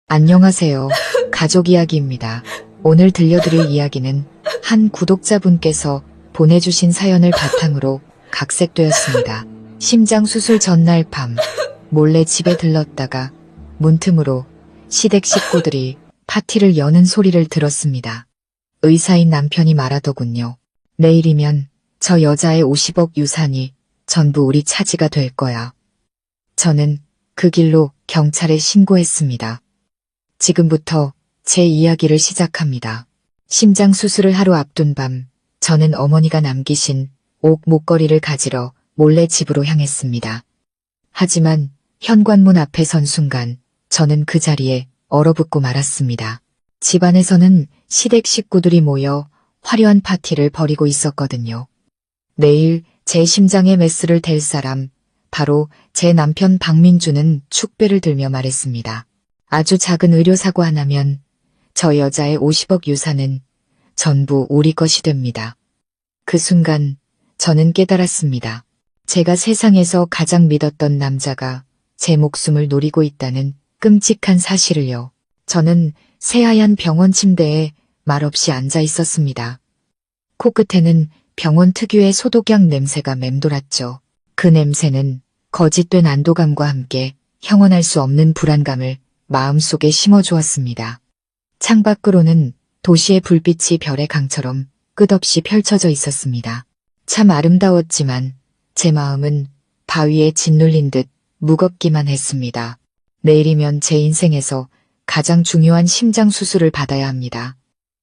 안녕하세요. 가족 이야기입니다. 오늘 들려드릴 이야기는 한 구독자분께서 보내주신 사연을 바탕으로 각색되었습니다. 심장 수술 전날 밤 몰래 집에 들렀다가 문틈으로 시댁 식구들이 파티를 여는 소리를 들었습니다. 의사인 남편이 말하더군요. 내일이면 저 여자의 50억 유산이 전부 우리 차지가 될 거야. 저는 그 길로 경찰에 신고했습니다. 지금부터 제 이야기를 시작합니다. 심장 수술을 하루 앞둔 밤, 저는 어머니가 남기신 옥 목걸이를 가지러 몰래 집으로 향했습니다. 하지만 현관문 앞에 선 순간 저는 그 자리에 얼어붙고 말았습니다. 집안에서는 시댁 식구들이 모여 화려한 파티를 벌이고 있었거든요. 내일 제 심장에 메스를 댈 사람, 바로 제 남편 박민주는 축배를 들며 말했습니다. 아주 작은 의료사고 하나면 저 여자의 50억 유산은 전부 우리 것이 됩니다. 그 순간 저는 깨달았습니다. 제가 세상에서 가장 믿었던 남자가 제 목숨을 노리고 있다는 끔찍한 사실을요. 저는 새하얀 병원 침대에 말없이 앉아 있었습니다. 코끝에는 병원 특유의 소독약 냄새가 맴돌았죠. 그 냄새는 거짓된 안도감과 함께 형언할 수 없는 불안감을 마음속에 심어주었습니다. 창밖으로는 도시의 불빛이 별의 강처럼 끝없이 펼쳐져 있었습니다. 참 아름다웠지만 제 마음은 바위에 짓눌린 듯 무겁기만 했습니다. 내일이면 제 인생에서 가장 중요한 심장 수술을 받아야 합니다.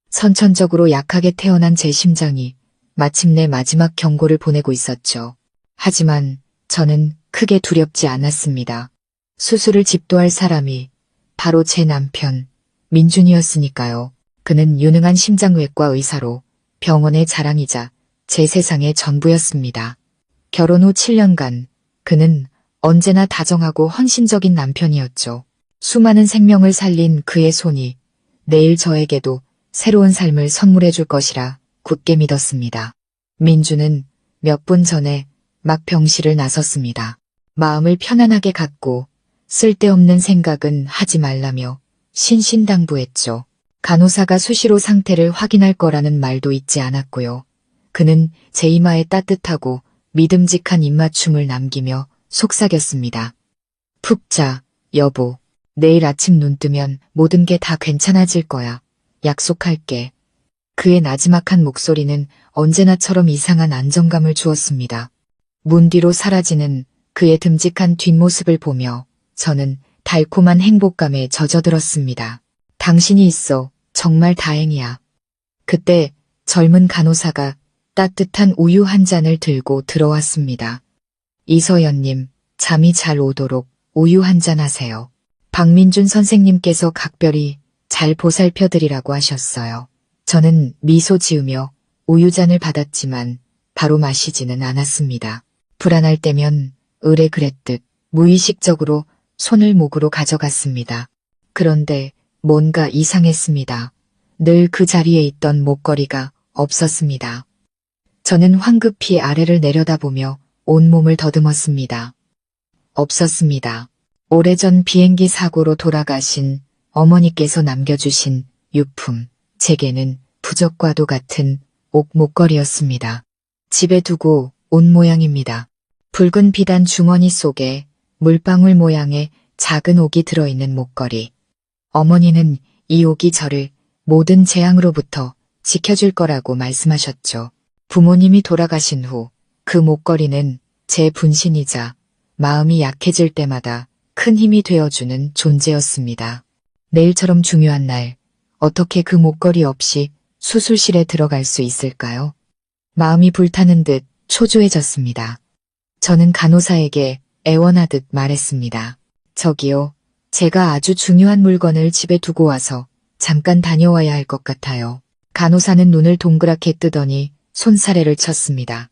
선천적으로 약하게 태어난 제 심장이 마침내 마지막 경고를 보내고 있었죠. 하지만 저는 크게 두렵지 않았습니다. 수술을 집도할 사람이 바로 제 남편 민준이었으니까요. 그는 유능한 심장외과 의사로 병원의 자랑이자 제 세상의 전부였습니다. 결혼 후 7년간 그는 언제나 다정하고 헌신적인 남편이었죠. 수많은 생명을 살린 그의 손이 내일 저에게도 새로운 삶을 선물해 줄 것이라 굳게 믿었습니다. 민주는 몇 분 전에 막 병실을 나섰습니다. 마음을 편안하게 갖고 쓸데없는 생각은 하지 말라며 신신당부했죠. 간호사가 수시로 상태를 확인할 거라는 말도 잊지 않았고요. 그는 제 이마에 따뜻하고 믿음직한 입맞춤을 남기며 속삭였습니다. 푹 자, 여보. 내일 아침 눈 뜨면 모든 게 다 괜찮아질 거야. 약속할게. 그의 나지막한 목소리는 언제나처럼 이상한 안정감을 주었습니다. 문 뒤로 사라지는 그의 듬직한 뒷모습을 보며 저는 달콤한 행복감에 젖어들었습니다. 당신이 있어 정말 다행이야. 그때 젊은 간호사가 따뜻한 우유 한 잔을 들고 들어왔습니다. 이서연님, 잠이 잘 오도록 우유 한 잔 하세요. 박민준 선생님께서 각별히 잘 보살펴드리라고 하셨어요. 저는 미소 지으며 우유잔을 받았지만 바로 마시지는 않았습니다. 불안할 때면 을에 그랬듯 무의식적으로 손을 목으로 가져갔습니다. 그런데 뭔가 이상했습니다. 늘 그 자리에 있던 목걸이가 없었습니다. 저는 황급히 아래를 내려다보며 온몸을 더듬었습니다. 없었습니다. 오래전 비행기 사고로 돌아가신 어머니께서 남겨주신 유품, 제게는 부적과도 같은 옥 목걸이였습니다. 집에 두고 온 모양입니다. 붉은 비단 주머니 속에 물방울 모양의 작은 옥이 들어있는 목걸이. 어머니는 이 옥이 저를 모든 재앙으로부터 지켜줄 거라고 말씀하셨죠. 부모님이 돌아가신 후 그 목걸이는 제 분신이자 마음이 약해질 때마다 큰 힘이 되어주는 존재였습니다. 내일처럼 중요한 날, 어떻게 그 목걸이 없이 수술실에 들어갈 수 있을까요? 마음이 불타는 듯 초조해졌습니다. 저는 간호사에게 애원하듯 말했습니다. 저기요, 제가 아주 중요한 물건을 집에 두고 와서 잠깐 다녀와야 할 것 같아요. 간호사는 눈을 동그랗게 뜨더니 손사래를 쳤습니다.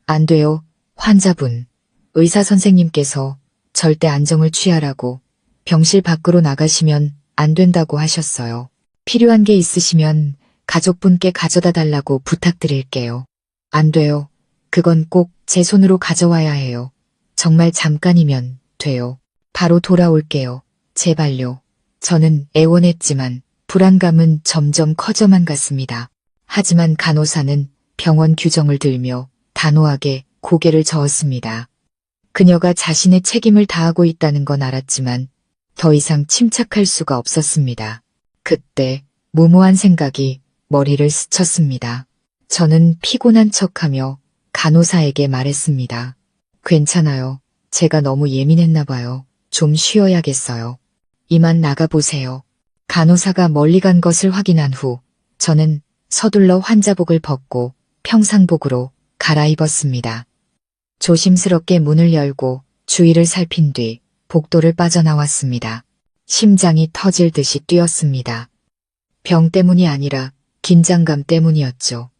안 돼요, 환자분. 의사 선생님께서 절대 안정을 취하라고 병실 밖으로 나가시면 안 된다고 하셨어요. 필요한 게 있으시면 가족분께 가져다 달라고 부탁드릴게요. 안 돼요. 그건 꼭 제 손으로 가져와야 해요. 정말 잠깐이면 돼요. 바로 돌아올게요. 제발요. 저는 애원했지만 불안감은 점점 커져만 갔습니다. 하지만 간호사는 병원 규정을 들며 단호하게 고개를 저었습니다. 그녀가 자신의 책임을 다하고 있다는 건 알았지만 더 이상 침착할 수가 없었습니다. 그때 무모한 생각이 머리를 스쳤습니다. 저는 피곤한 척하며 간호사에게 말했습니다. 괜찮아요. 제가 너무 예민했나 봐요. 좀 쉬어야겠어요. 이만 나가보세요. 간호사가 멀리 간 것을 확인한 후 저는 서둘러 환자복을 벗고 평상복으로 갈아입었습니다. 조심스럽게 문을 열고 주위를 살핀 뒤 복도를 빠져나왔습니다. 심장이 터질 듯이 뛰었습니다. 병 때문이 아니라 긴장감 때문이었죠.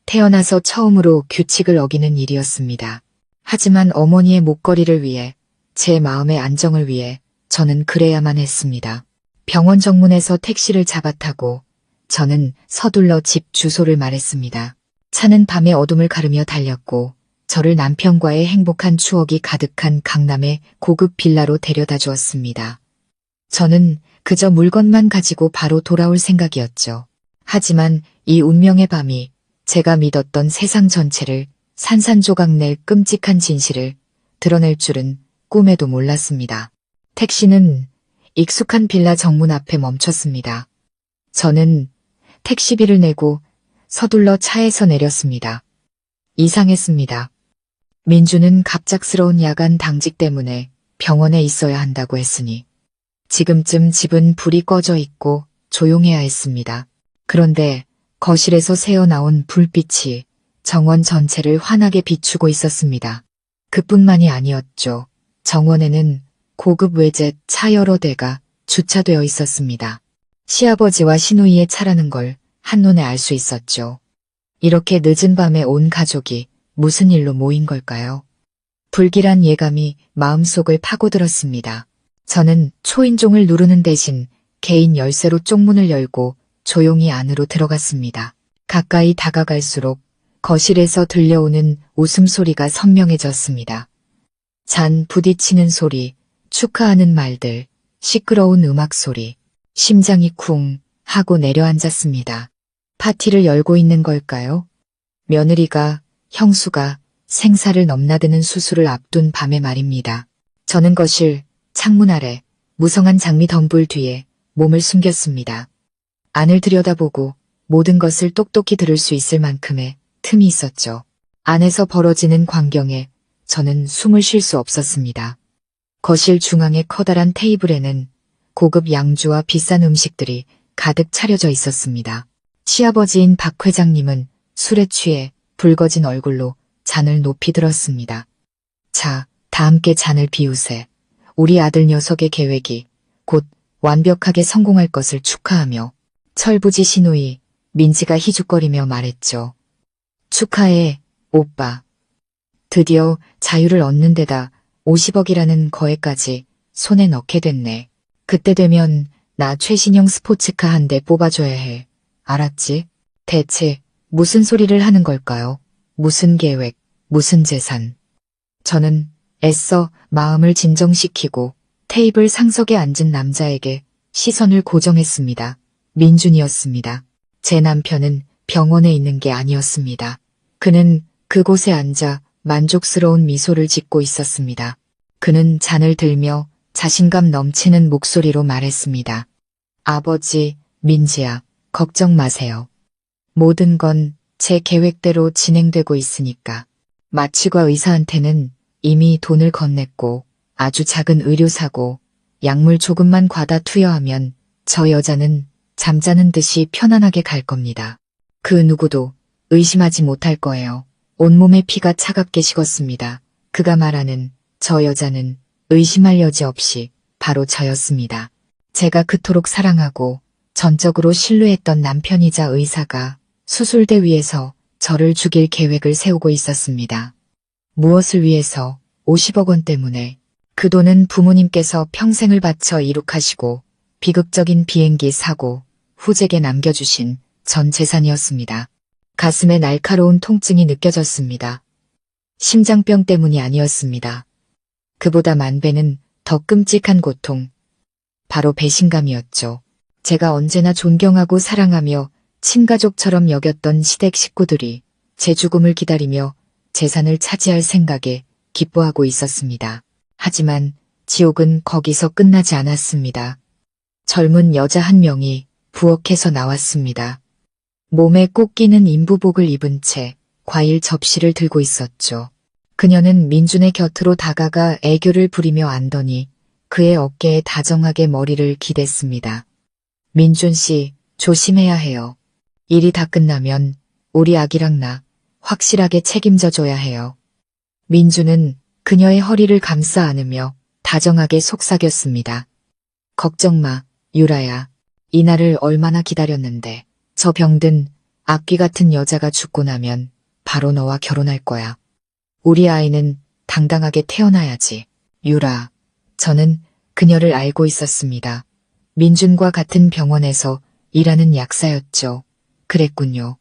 태어나서 처음으로 규칙을 어기는 일이었습니다. 하지만 어머니의 목걸이를 위해, 제 마음의 안정을 위해 저는 그래야만 했습니다. 병원 정문에서 택시를 잡아타고 저는 서둘러 집 주소를 말했습니다. 차는 밤의 어둠을 가르며 달렸고 저를 남편과의 행복한 추억이 가득한 강남의 고급 빌라로 데려다 주었습니다. 저는 그저 물건만 가지고 바로 돌아올 생각이었죠. 하지만 이 운명의 밤이 제가 믿었던 세상 전체를 산산조각 낼 끔찍한 진실을 드러낼 줄은 꿈에도 몰랐습니다. 택시는 익숙한 빌라 정문 앞에 멈췄습니다. 저는 택시비를 내고 서둘러 차에서 내렸습니다. 이상했습니다. 민주는 갑작스러운 야간 당직 때문에 병원에 있어야 한다고 했으니 지금쯤 집은 불이 꺼져 있고 조용해야 했습니다. 그런데 거실에서 새어나온 불빛이 정원 전체를 환하게 비추고 있었습니다. 그뿐만이 아니었죠. 정원에는 고급 외제 차 여러 대가 주차되어 있었습니다. 시아버지와 시누이의 차라는 걸 한눈에 알 수 있었죠. 이렇게 늦은 밤에 온 가족이 무슨 일로 모인 걸까요? 불길한 예감이 마음속을 파고들었습니다. 저는 초인종을 누르는 대신 개인 열쇠로 쪽문을 열고 조용히 안으로 들어갔습니다. 가까이 다가갈수록 거실에서 들려오는 웃음소리가 선명해졌습니다. 잔 부딪히는 소리, 축하하는 말들, 시끄러운 음악 소리, 심장이 쿵 하고 내려앉았습니다. 파티를 열고 있는 걸까요? 며느리가, 형수가 생사를 넘나드는 수술을 앞둔 밤의 말입니다. 저는 거실, 창문 아래, 무성한 장미 덤불 뒤에 몸을 숨겼습니다. 안을 들여다보고 모든 것을 똑똑히 들을 수 있을 만큼의 틈이 있었죠. 안에서 벌어지는 광경에 저는 숨을 쉴 수 없었습니다. 거실 중앙의 커다란 테이블에는 고급 양주와 비싼 음식들이 가득 차려져 있었습니다. 시아버지인 박 회장님은 술에 취해 붉어진 얼굴로 잔을 높이 들었습니다. 자, 다 함께 잔을 비우세. 우리 아들 녀석의 계획이 곧 완벽하게 성공할 것을 축하하며 철부지 시누이 민지가 희죽거리며 말했죠. 축하해, 오빠. 드디어 자유를 얻는 데다 50억이라는 거액까지 손에 넣게 됐네. 그때 되면 나 최신형 스포츠카 한 대 뽑아줘야 해. 알았지? 대체 무슨 소리를 하는 걸까요? 무슨 계획, 무슨 재산. 저는 애써 마음을 진정시키고 테이블 상석에 앉은 남자에게 시선을 고정했습니다. 민준이었습니다. 제 남편은 병원에 있는 게 아니었습니다. 그는 그곳에 앉아 만족스러운 미소를 짓고 있었습니다. 그는 잔을 들며 자신감 넘치는 목소리로 말했습니다. 아버지, 민지야, 걱정 마세요. 모든 건 제 계획대로 진행되고 있으니까. 마취과 의사한테는 이미 돈을 건넸고 아주 작은 의료사고, 약물 조금만 과다 투여하면 저 여자는 잠자는 듯이 편안하게 갈 겁니다. 그 누구도 의심하지 못할 거예요. 온몸의 피가 차갑게 식었습니다. 그가 말하는 저 여자는 의심할 여지 없이 바로 저였습니다. 제가 그토록 사랑하고 전적으로 신뢰했던 남편이자 의사가 수술대 위에서 저를 죽일 계획을 세우고 있었습니다. 무엇을 위해서? 50억 원 때문에. 그 돈은 부모님께서 평생을 바쳐 이룩하시고 비극적인 비행기 사고 후제게 남겨주신 전 재산이었습니다. 가슴에 날카로운 통증이 느껴졌습니다. 심장병 때문이 아니었습니다. 그보다 만 배는 더 끔찍한 고통. 바로 배신감이었죠. 제가 언제나 존경하고 사랑하며 친가족처럼 여겼던 시댁 식구들이 제 죽음을 기다리며 재산을 차지할 생각에 기뻐하고 있었습니다. 하지만 지옥은 거기서 끝나지 않았습니다. 젊은 여자 한 명이 부엌에서 나왔습니다. 몸에 꼭 끼는 인부복을 입은 채 과일 접시를 들고 있었죠. 그녀는 민준의 곁으로 다가가 애교를 부리며 앉더니 그의 어깨에 다정하게 머리를 기댔습니다. 민준 씨, 조심해야 해요. 일이 다 끝나면 우리 아기랑 나 확실하게 책임져 줘야 해요. 민준은 그녀의 허리를 감싸 안으며 다정하게 속삭였습니다. 걱정 마, 유라야. 이날을 얼마나 기다렸는데. 저 병든 악귀 같은 여자가 죽고 나면 바로 너와 결혼할 거야. 우리 아이는 당당하게 태어나야지. 유라. 저는 그녀를 알고 있었습니다. 민준과 같은 병원에서 일하는 약사였죠. 그랬군요.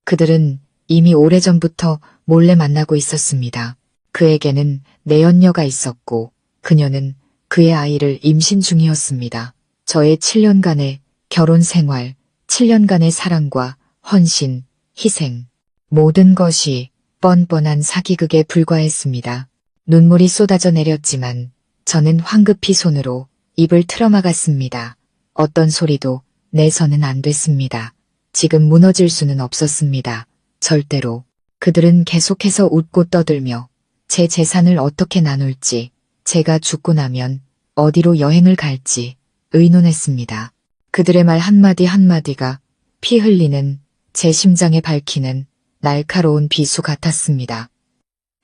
그들은 이미 오래전부터 몰래 만나고 있었습니다. 그에게는 내연녀가 있었고 그녀는 그의 아이를 임신 중이었습니다. 저의 7년간의 결혼 생활, 7년간의 사랑과 헌신, 희생, 모든 것이 뻔뻔한 사기극에 불과했습니다. 눈물이 쏟아져 내렸지만 저는 황급히 손으로 입을 틀어막았습니다. 어떤 소리도 내서는 안 됐습니다. 지금 무너질 수는 없었습니다. 절대로. 그들은 계속해서 웃고 떠들며 제 재산을 어떻게 나눌지, 제가 죽고 나면 어디로 여행을 갈지 의논했습니다. 그들의 말 한마디 한마디가 피 흘리는 제 심장에 밝히는 날카로운 비수 같았습니다.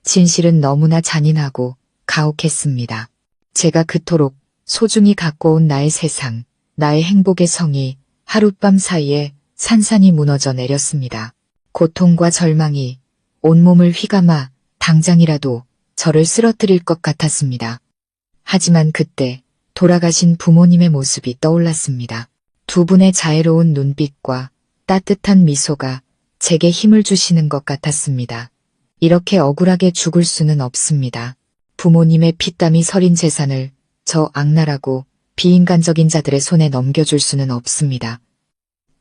진실은 너무나 잔인하고 가혹했습니다. 제가 그토록 소중히 갖고 온 나의 세상, 나의 행복의 성이 하룻밤 사이에 산산이 무너져 내렸습니다. 고통과 절망이 온몸을 휘감아 당장이라도 저를 쓰러뜨릴 것 같았습니다. 하지만 그때 돌아가신 부모님의 모습이 떠올랐습니다. 두 분의 자애로운 눈빛과 따뜻한 미소가 제게 힘을 주시는 것 같았습니다. 이렇게 억울하게 죽을 수는 없습니다. 부모님의 피땀이 서린 재산을 저 악랄하고 비인간적인 자들의 손에 넘겨줄 수는 없습니다.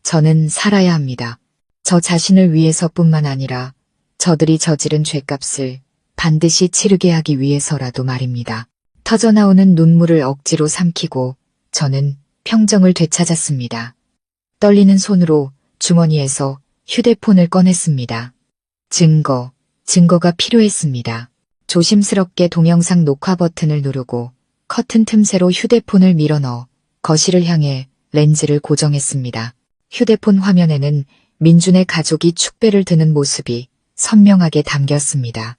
저는 살아야 합니다. 저 자신을 위해서뿐만 아니라 저들이 저지른 죄값을 반드시 치르게 하기 위해서라도 말입니다. 터져나오는 눈물을 억지로 삼키고 저는 평정을 되찾았습니다. 떨리는 손으로 주머니에서 휴대폰을 꺼냈습니다. 증거가 필요했습니다. 조심스럽게 동영상 녹화 버튼을 누르고 커튼 틈새로 휴대폰을 밀어넣어 거실을 향해 렌즈를 고정했습니다. 휴대폰 화면에는 민준의 가족이 축배를 드는 모습이 선명하게 담겼습니다.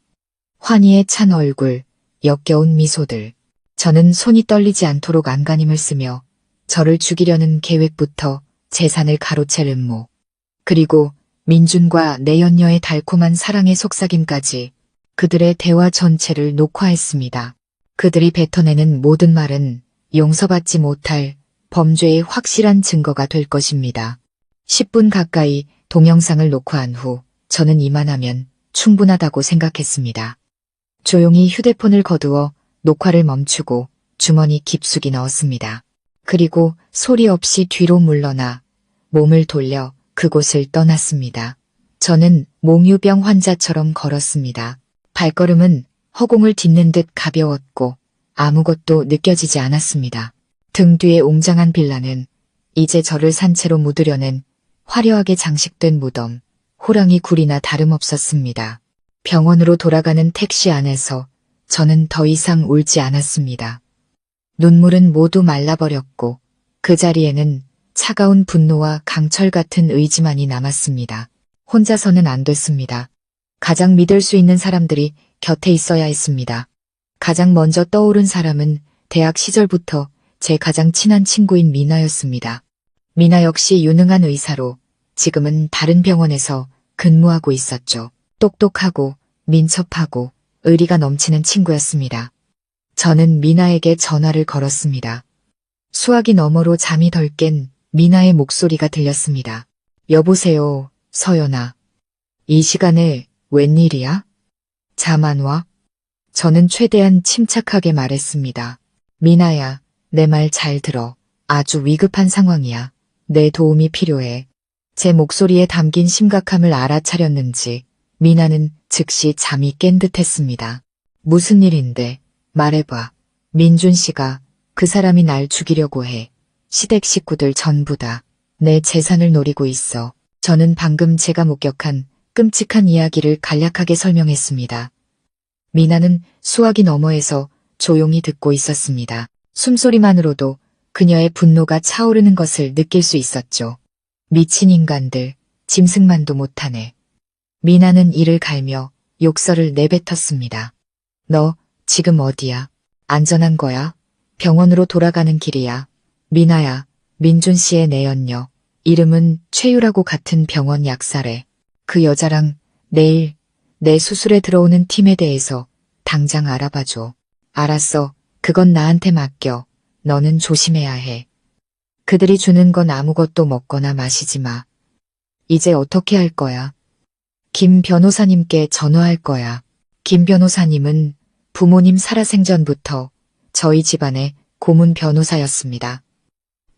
환희에 찬 얼굴, 역겨운 미소들. 저는 손이 떨리지 않도록 안간힘을 쓰며 저를 죽이려는 계획부터 재산을 가로챌 음모, 그리고 민준과 내연녀의 달콤한 사랑의 속삭임까지 그들의 대화 전체를 녹화했습니다. 그들이 뱉어내는 모든 말은 용서받지 못할 범죄의 확실한 증거가 될 것입니다. 10분 가까이 동영상을 녹화한 후 저는 이만하면 충분하다고 생각했습니다. 조용히 휴대폰을 거두어 녹화를 멈추고 주머니 깊숙이 넣었습니다. 그리고 소리 없이 뒤로 물러나 몸을 돌려 그곳을 떠났습니다. 저는 몽유병 환자처럼 걸었습니다. 발걸음은 허공을 딛는 듯 가벼웠고 아무것도 느껴지지 않았습니다. 등 뒤에 웅장한 빌라는 이제 저를 산채로 묻으려는 화려하게 장식된 무덤, 호랑이 굴이나 다름없었습니다. 병원으로 돌아가는 택시 안에서 저는 더 이상 울지 않았습니다. 눈물은 모두 말라버렸고 그 자리에는 차가운 분노와 강철 같은 의지만이 남았습니다. 혼자서는 안 됐습니다. 가장 믿을 수 있는 사람들이 곁에 있어야 했습니다. 가장 먼저 떠오른 사람은 대학 시절부터 제 가장 친한 친구인 미나였습니다. 미나 역시 유능한 의사로 지금은 다른 병원에서 근무하고 있었죠. 똑똑하고 민첩하고 의리가 넘치는 친구였습니다. 저는 미나에게 전화를 걸었습니다. 수화기 너머로 잠이 덜 깬 미나의 목소리가 들렸습니다. 여보세요, 서연아. 이 시간에 웬일이야? 잠 안 와? 저는 최대한 침착하게 말했습니다. 미나야, 내 말 잘 들어. 아주 위급한 상황이야. 내 도움이 필요해. 제 목소리에 담긴 심각함을 알아차렸는지 미나는 즉시 잠이 깬 듯했습니다. 무슨 일인데? 말해봐. 민준 씨가 그 사람이 날 죽이려고 해. 시댁 식구들 전부 다 내 재산을 노리고 있어. 저는 방금 제가 목격한 끔찍한 이야기를 간략하게 설명했습니다. 미나는 수화기 너머에서 조용히 듣고 있었습니다. 숨소리만으로도 그녀의 분노가 차오르는 것을 느낄 수 있었죠. 미친 인간들, 짐승만도 못하네. 미나는 이를 갈며 욕설을 내뱉었습니다. 너 지금 어디야? 안전한 거야? 병원으로 돌아가는 길이야. 미나야, 민준 씨의 내연녀. 이름은 최유라고 같은 병원 약사래. 그 여자랑 내일 내 수술에 들어오는 팀에 대해서 당장 알아봐줘. 알았어. 그건 나한테 맡겨. 너는 조심해야 해. 그들이 주는 건 아무것도 먹거나 마시지 마. 이제 어떻게 할 거야? 김 변호사님께 전화할 거야. 김 변호사님은 부모님 살아생전부터 저희 집안의 고문 변호사였습니다.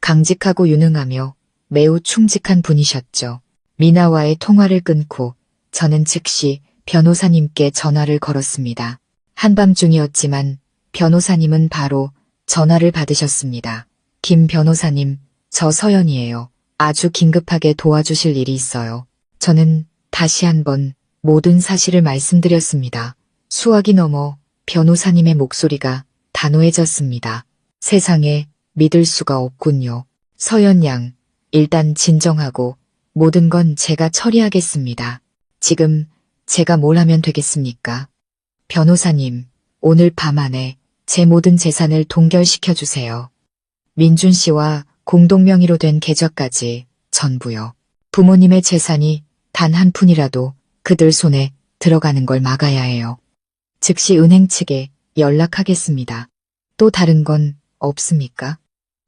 강직하고 유능하며 매우 충직한 분이셨죠. 미나와의 통화를 끊고 저는 즉시 변호사님께 전화를 걸었습니다. 한밤중이었지만 변호사님은 바로 전화를 받으셨습니다. 김 변호사님, 저 서연이에요. 아주 긴급하게 도와주실 일이 있어요. 저는 다시 한번 모든 사실을 말씀드렸습니다. 수화기 넘어 변호사님의 목소리가 단호해졌습니다. 세상에 믿을 수가 없군요. 서연 양, 일단 진정하고 모든 건 제가 처리하겠습니다. 지금 제가 뭘 하면 되겠습니까? 변호사님, 오늘 밤 안에 제 모든 재산을 동결시켜 주세요. 민준 씨와 공동명의로 된 계좌까지 전부요. 부모님의 재산이 단 한 푼이라도 그들 손에 들어가는 걸 막아야 해요. 즉시 은행 측에 연락하겠습니다. 또 다른 건 없습니까?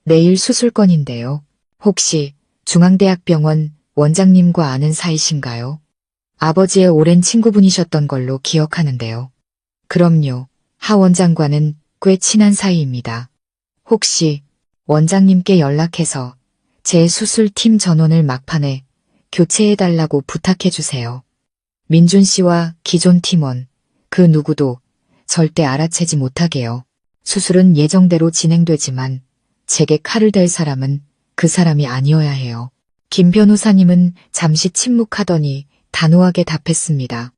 내일 수술건인데요. 혹시 중앙대학병원 원장님과 아는 사이신가요? 아버지의 오랜 친구분이셨던 걸로 기억하는데요. 그럼요. 하 원장과는 꽤 친한 사이입니다. 혹시 원장님께 연락해서 제 수술팀 전원을 막판에 교체해달라고 부탁해주세요. 민준 씨와 기존 팀원, 그 누구도 절대 알아채지 못하게요. 수술은 예정대로 진행되지만 제게 칼을 댈 사람은 그 사람이 아니어야 해요. 김 변호사님은 잠시 침묵하더니 단호하게 답했습니다.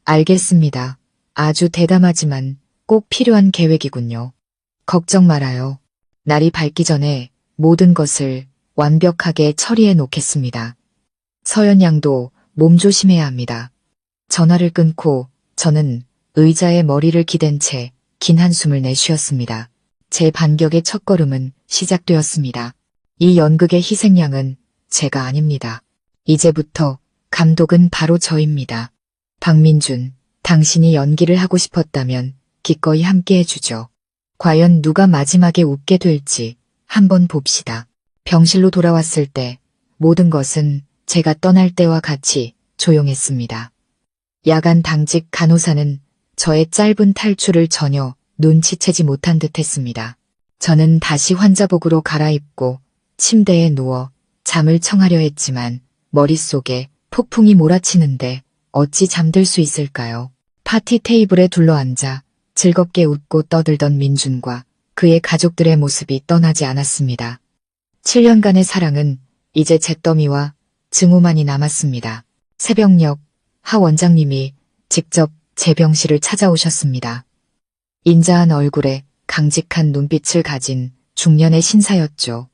알겠습니다. 아주 대담하지만 꼭 필요한 계획이군요. 걱정 말아요. 날이 밝기 전에 모든 것을 완벽하게 처리해 놓겠습니다. 서연 양도 몸 조심해야 합니다. 전화를 끊고 저는 의자에 머리를 기댄 채 긴 한숨을 내쉬었습니다. 제 반격의 첫걸음은 시작되었습니다. 이 연극의 희생양은 제가 아닙니다. 이제부터 감독은 바로 저입니다. 박민준, 당신이 연기를 하고 싶었다면 기꺼이 함께 해주죠. 과연 누가 마지막에 웃게 될지 한번 봅시다. 병실로 돌아왔을 때 모든 것은 제가 떠날 때와 같이 조용했습니다. 야간 당직 간호사는 저의 짧은 탈출을 전혀 눈치채지 못한 듯했습니다. 저는 다시 환자복으로 갈아입고 침대에 누워 잠을 청하려 했지만 머릿속에 폭풍이 몰아치는데 어찌 잠들 수 있을까요? 파티 테이블에 둘러앉아 즐겁게 웃고 떠들던 민준과 그의 가족들의 모습이 떠나지 않았습니다. 7년간의 사랑은 이제 잿더미와 증오만이 남았습니다. 새벽녘 하 원장님이 직접 제 병실을 찾아오셨습니다. 인자한 얼굴에 강직한 눈빛을 가진 중년의 신사였죠.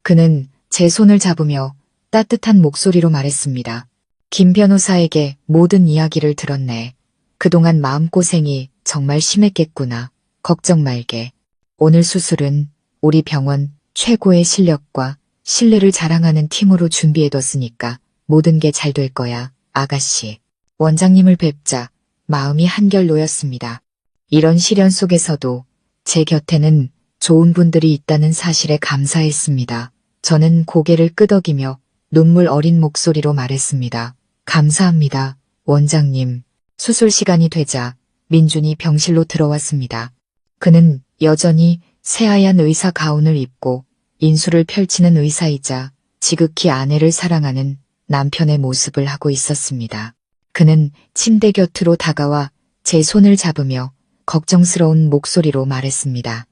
그는 제 손을 잡으며 따뜻한 목소리로 말했습니다. 김 변호사에게 모든 이야기를 들었네. 그동안 마음고생이 정말 심했겠구나. 걱정 말게. 오늘 수술은 우리 병원 최고의 실력과 신뢰를 자랑하는 팀으로 준비해뒀으니까 모든 게 잘 될 거야, 아가씨. 원장님을 뵙자 마음이 한결 놓였습니다. 이런 시련 속에서도 제 곁에는 좋은 분들이 있다는 사실에 감사했습니다. 저는 고개를 끄덕이며 눈물 어린 목소리로 말했습니다. 감사합니다, 원장님. 수술 시간이 되자 민준이 병실로 들어왔습니다. 그는 여전히 새하얀 의사 가운을 입고 인수를 펼치는 의사이자 지극히 아내를 사랑하는 남편의 모습을 하고 있었습니다. 그는 침대 곁으로 다가와 제 손을 잡으며 걱정스러운 목소리로 말했습니다.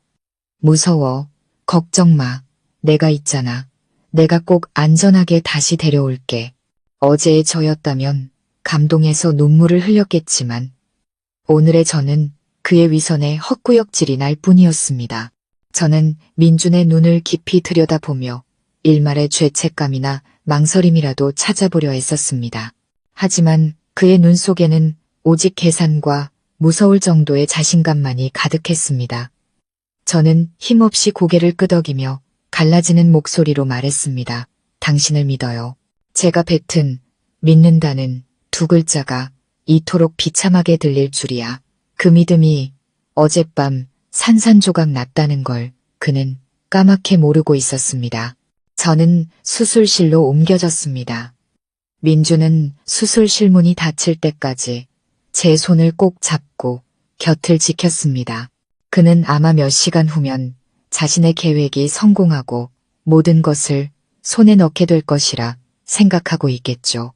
무서워. 걱정 마. 내가 있잖아. 내가 꼭 안전하게 다시 데려올게. 어제의 저였다면 감동해서 눈물을 흘렸겠지만 오늘의 저는 그의 위선에 헛구역질이 날 뿐이었습니다. 저는 민준의 눈을 깊이 들여다보며 일말의 죄책감이나 망설임이라도 찾아보려 했었습니다. 하지만 그의 눈 속에는 오직 계산과 무서울 정도의 자신감만이 가득했습니다. 저는 힘없이 고개를 끄덕이며 갈라지는 목소리로 말했습니다. 당신을 믿어요. 제가 뱉은 믿는다는 두 글자가 이토록 비참하게 들릴 줄이야. 그 믿음이 어젯밤 산산조각 났다는 걸 그는 까맣게 모르고 있었습니다. 저는 수술실로 옮겨졌습니다. 민주는 수술실 문이 닫힐 때까지 제 손을 꼭 잡고 곁을 지켰습니다. 그는 아마 몇 시간 후면 자신의 계획이 성공하고 모든 것을 손에 넣게 될 것이라 생각하고 있겠죠.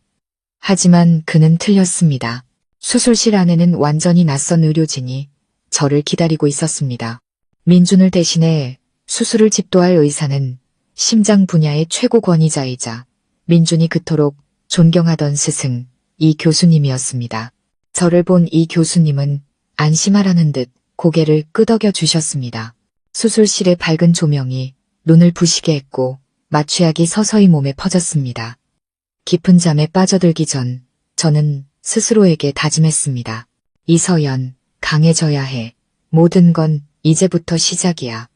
하지만 그는 틀렸습니다. 수술실 안에는 완전히 낯선 의료진이 저를 기다리고 있었습니다. 민준을 대신해 수술을 집도할 의사는 심장 분야의 최고 권위자이자 민준이 그토록 존경하던 스승 이 교수님이었습니다. 저를 본 이 교수님은 안심하라는 듯 고개를 끄덕여 주셨습니다. 수술실의 밝은 조명이 눈을 부시게 했고 마취약이 서서히 몸에 퍼졌습니다. 깊은 잠에 빠져들기 전 저는 스스로에게 다짐했습니다. 이서연, 강해져야 해. 모든 건 이제부터 시작이야.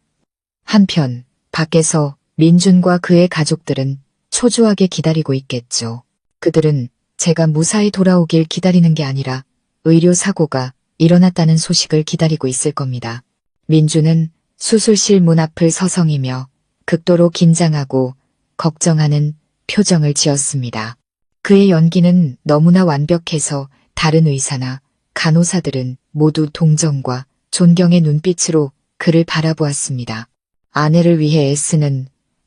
한편 밖에서 민준과 그의 가족들은 초조하게 기다리고 있겠죠. 그들은 제가 무사히 돌아오길 기다리는 게 아니라 의료사고가 일어났다는 소식을 기다리고 있을 겁니다. 민준은 수술실 문 앞을 서성이며 극도로 긴장하고 걱정하는 표정을 지었습니다. 그의 연기는 너무나 완벽해서 다른 의사나 간호사들은 모두 동정과 존경의 눈빛으로 그를 바라보았습니다. 아내를 위해 애쓰는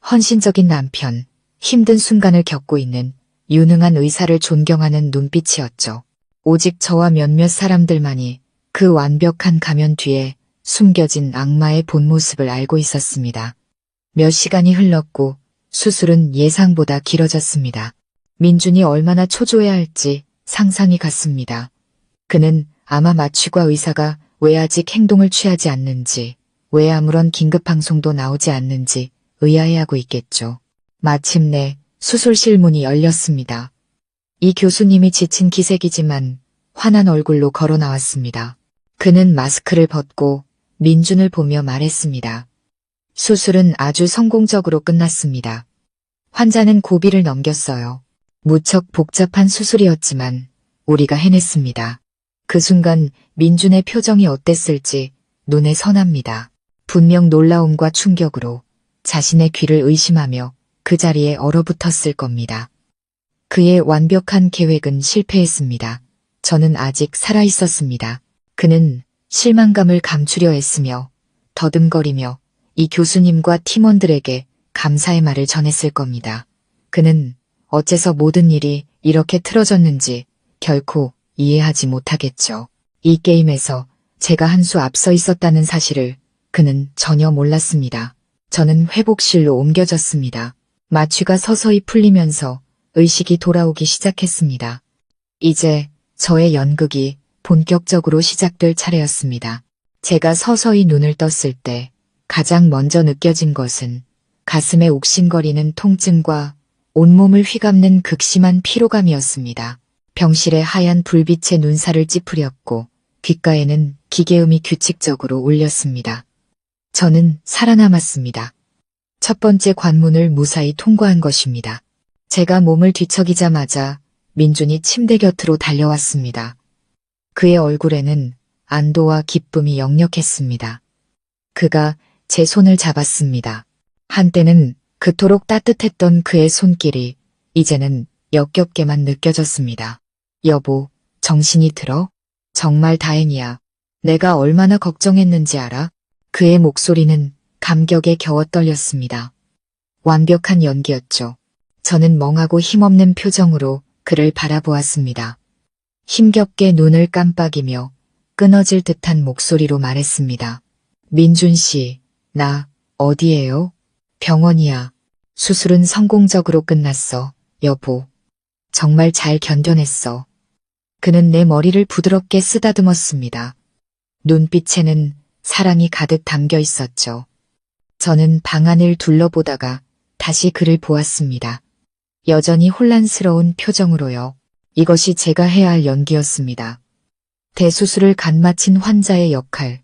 헌신적인 남편, 힘든 순간을 겪고 있는 유능한 의사를 존경하는 눈빛이었죠. 오직 저와 몇몇 사람들만이 그 완벽한 가면 뒤에 숨겨진 악마의 본 모습을 알고 있었습니다. 몇 시간이 흘렀고 수술은 예상보다 길어졌습니다. 민준이 얼마나 초조해야 할지 상상이 갔습니다. 그는 아마 마취과 의사가 왜 아직 행동을 취하지 않는지, 왜 아무런 긴급 방송도 나오지 않는지 의아해하고 있겠죠. 마침내 수술실 문이 열렸습니다. 이 교수님이 지친 기색이지만 환한 얼굴로 걸어 나왔습니다. 그는 마스크를 벗고 민준을 보며 말했습니다. 수술은 아주 성공적으로 끝났습니다. 환자는 고비를 넘겼어요. 무척 복잡한 수술이었지만 우리가 해냈습니다. 그 순간 민준의 표정이 어땠을지 눈에 선합니다. 분명 놀라움과 충격으로 자신의 귀를 의심하며 그 자리에 얼어붙었을 겁니다. 그의 완벽한 계획은 실패했습니다. 저는 아직 살아있었습니다. 그는 실망감을 감추려 했으며 더듬거리며 이 교수님과 팀원들에게 감사의 말을 전했을 겁니다. 그는 어째서 모든 일이 이렇게 틀어졌는지 결코 이해하지 못하겠죠. 이 게임에서 제가 한 수 앞서 있었다는 사실을 그는 전혀 몰랐습니다. 저는 회복실로 옮겨졌습니다. 마취가 서서히 풀리면서 의식이 돌아오기 시작했습니다. 이제 저의 연극이 본격적으로 시작될 차례였습니다. 제가 서서히 눈을 떴을 때 가장 먼저 느껴진 것은 가슴에 욱신거리는 통증과 온몸을 휘감는 극심한 피로감이었습니다. 병실의 하얀 불빛에 눈살을 찌푸렸고 귓가에는 기계음이 규칙적으로 울렸습니다. 저는 살아남았습니다. 첫 번째 관문을 무사히 통과한 것입니다. 제가 몸을 뒤척이자마자 민준이 침대 곁으로 달려왔습니다. 그의 얼굴에는 안도와 기쁨이 역력했습니다. 그가 제 손을 잡았습니다. 한때는 그토록 따뜻했던 그의 손길이 이제는 역겹게만 느껴졌습니다. 여보, 정신이 들어? 정말 다행이야. 내가 얼마나 걱정했는지 알아? 그의 목소리는 감격에 겨워 떨렸습니다. 완벽한 연기였죠. 저는 멍하고 힘없는 표정으로 그를 바라보았습니다. 힘겹게 눈을 깜빡이며 끊어질 듯한 목소리로 말했습니다. 민준 씨, 나 어디에요? 병원이야. 수술은 성공적으로 끝났어, 여보. 정말 잘 견뎌냈어. 그는 내 머리를 부드럽게 쓰다듬었습니다. 눈빛에는 사랑이 가득 담겨 있었죠. 저는 방 안을 둘러보다가 다시 그를 보았습니다. 여전히 혼란스러운 표정으로요. 이것이 제가 해야 할 연기였습니다. 대수술을 간 마친 환자의 역할.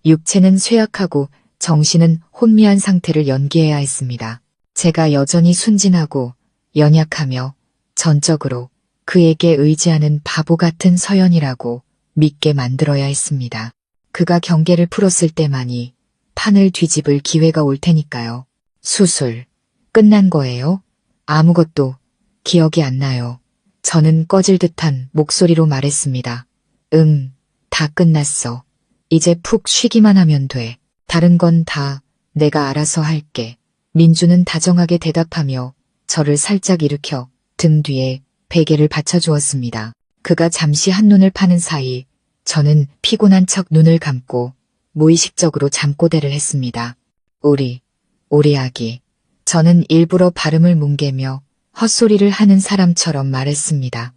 육체는 쇠약하고 정신은 혼미한 상태를 연기해야 했습니다. 제가 여전히 순진하고 연약하며 전적으로 그에게 의지하는 바보 같은 서연이라고 믿게 만들어야 했습니다. 그가 경계를 풀었을 때만이 판을 뒤집을 기회가 올 테니까요. 수술 끝난 거예요? 아무것도 기억이 안 나요. 저는 꺼질 듯한 목소리로 말했습니다. 응, 다 끝났어. 이제 푹 쉬기만 하면 돼. 다른 건 다 내가 알아서 할게. 민주는 다정하게 대답하며 저를 살짝 일으켜 등 뒤에 베개를 받쳐주었습니다. 그가 잠시 한눈을 파는 사이 저는 피곤한 척 눈을 감고 무의식적으로 잠꼬대를 했습니다. 우리 아기. 저는 일부러 발음을 뭉개며 헛소리를 하는 사람처럼 말했습니다.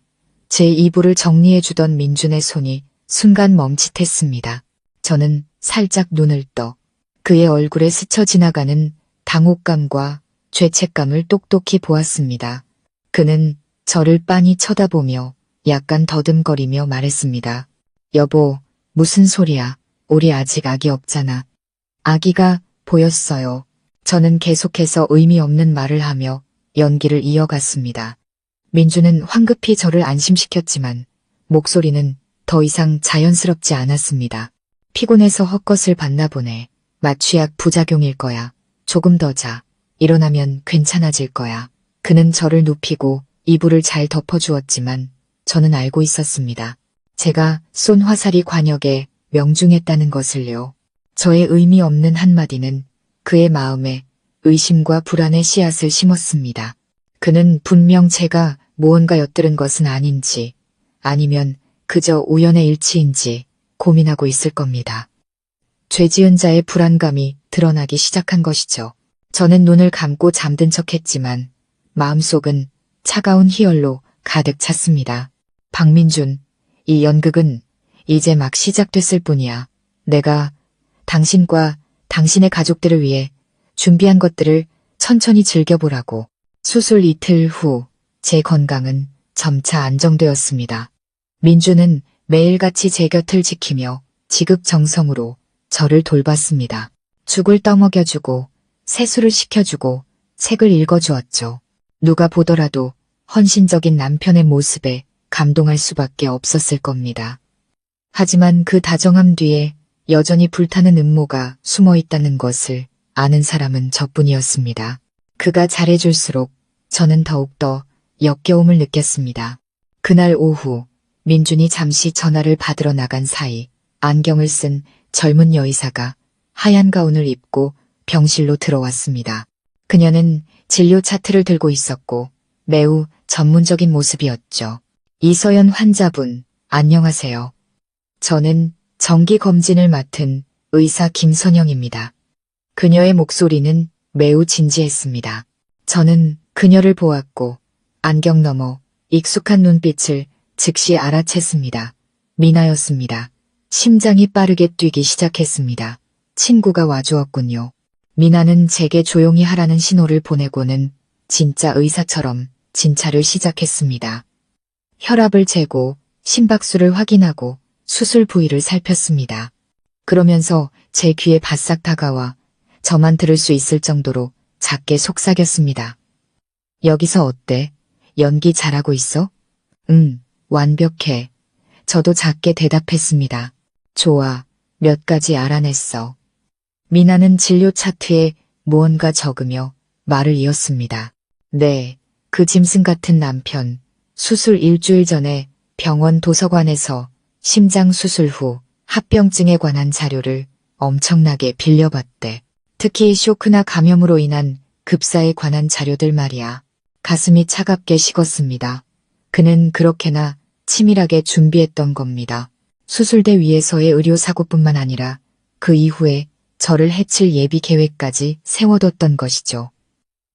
제 이불을 정리해주던 민준의 손이 순간 멈칫했습니다. 저는 살짝 눈을 떠 그의 얼굴에 스쳐 지나가는 당혹감과 죄책감을 똑똑히 보았습니다. 그는 저를 빤히 쳐다보며 약간 더듬거리며 말했습니다. 여보, 무슨 소리야. 우리 아직 아기 없잖아. 아기가 보였어요. 저는 계속해서 의미 없는 말을 하며 연기를 이어갔습니다. 민주는 황급히 저를 안심시켰지만 목소리는 더 이상 자연스럽지 않았습니다. 피곤해서 헛것을 봤나 보네. 마취약 부작용일 거야. 조금 더 자. 일어나면 괜찮아질 거야. 그는 저를 눕히고 이불을 잘 덮어주었지만 저는 알고 있었습니다. 제가 쏜 화살이 관역에 명중했다는 것을요. 저의 의미 없는 한마디는 그의 마음에 의심과 불안의 씨앗을 심었습니다. 그는 분명 제가 무언가 엿들은 것은 아닌지 아니면 그저 우연의 일치인지 고민하고 있을 겁니다. 죄지은 자의 불안감이 드러나기 시작한 것이죠. 저는 눈을 감고 잠든 척했지만 마음속은 차가운 희열로 가득 찼습니다. 박민준, 이 연극은 이제 막 시작됐을 뿐이야. 내가 당신과 당신의 가족들을 위해 준비한 것들을 천천히 즐겨보라고. 수술 이틀 후 제 건강은 점차 안정되었습니다. 민주는 매일같이 제 곁을 지키며 지극정성으로 저를 돌봤습니다. 죽을 떠먹여주고 세수를 시켜주고 책을 읽어주었죠. 누가 보더라도 헌신적인 남편의 모습에 감동할 수밖에 없었을 겁니다. 하지만 그 다정함 뒤에 여전히 불타는 음모가 숨어 있다는 것을 아는 사람은 저뿐이었습니다. 그가 잘해줄수록 저는 더욱더 역겨움을 느꼈습니다. 그날 오후 민준이 잠시 전화를 받으러 나간 사이 안경을 쓴 젊은 여의사가 하얀 가운을 입고 병실로 들어왔습니다. 그녀는 진료 차트를 들고 있었고 매우 전문적인 모습이었죠. 이서연 환자분, 안녕하세요. 저는 정기검진을 맡은 의사 김선영입니다. 그녀의 목소리는 매우 진지했습니다. 저는 그녀를 보았고 안경 너머 익숙한 눈빛을 즉시 알아챘습니다. 미나였습니다. 심장이 빠르게 뛰기 시작했습니다. 친구가 와주었군요. 미나는 제게 조용히 하라는 신호를 보내고는 진짜 의사처럼 진찰을 시작했습니다. 혈압을 재고 심박수를 확인하고 수술 부위를 살폈습니다. 그러면서 제 귀에 바싹 다가와 저만 들을 수 있을 정도로 작게 속삭였습니다. 여기서 어때? 연기 잘하고 있어? 응, 완벽해. 저도 작게 대답했습니다. 좋아, 몇 가지 알아냈어. 미나는 진료 차트에 무언가 적으며 말을 이었습니다. 네, 그 짐승 같은 남편, 수술 일주일 전에 병원 도서관에서 심장 수술 후 합병증에 관한 자료를 엄청나게 빌려봤대. 특히 쇼크나 감염으로 인한 급사에 관한 자료들 말이야. 가슴이 차갑게 식었습니다. 그는 그렇게나 치밀하게 준비했던 겁니다. 수술대 위에서의 의료사고뿐만 아니라 그 이후에 저를 해칠 예비 계획까지 세워뒀던 것이죠.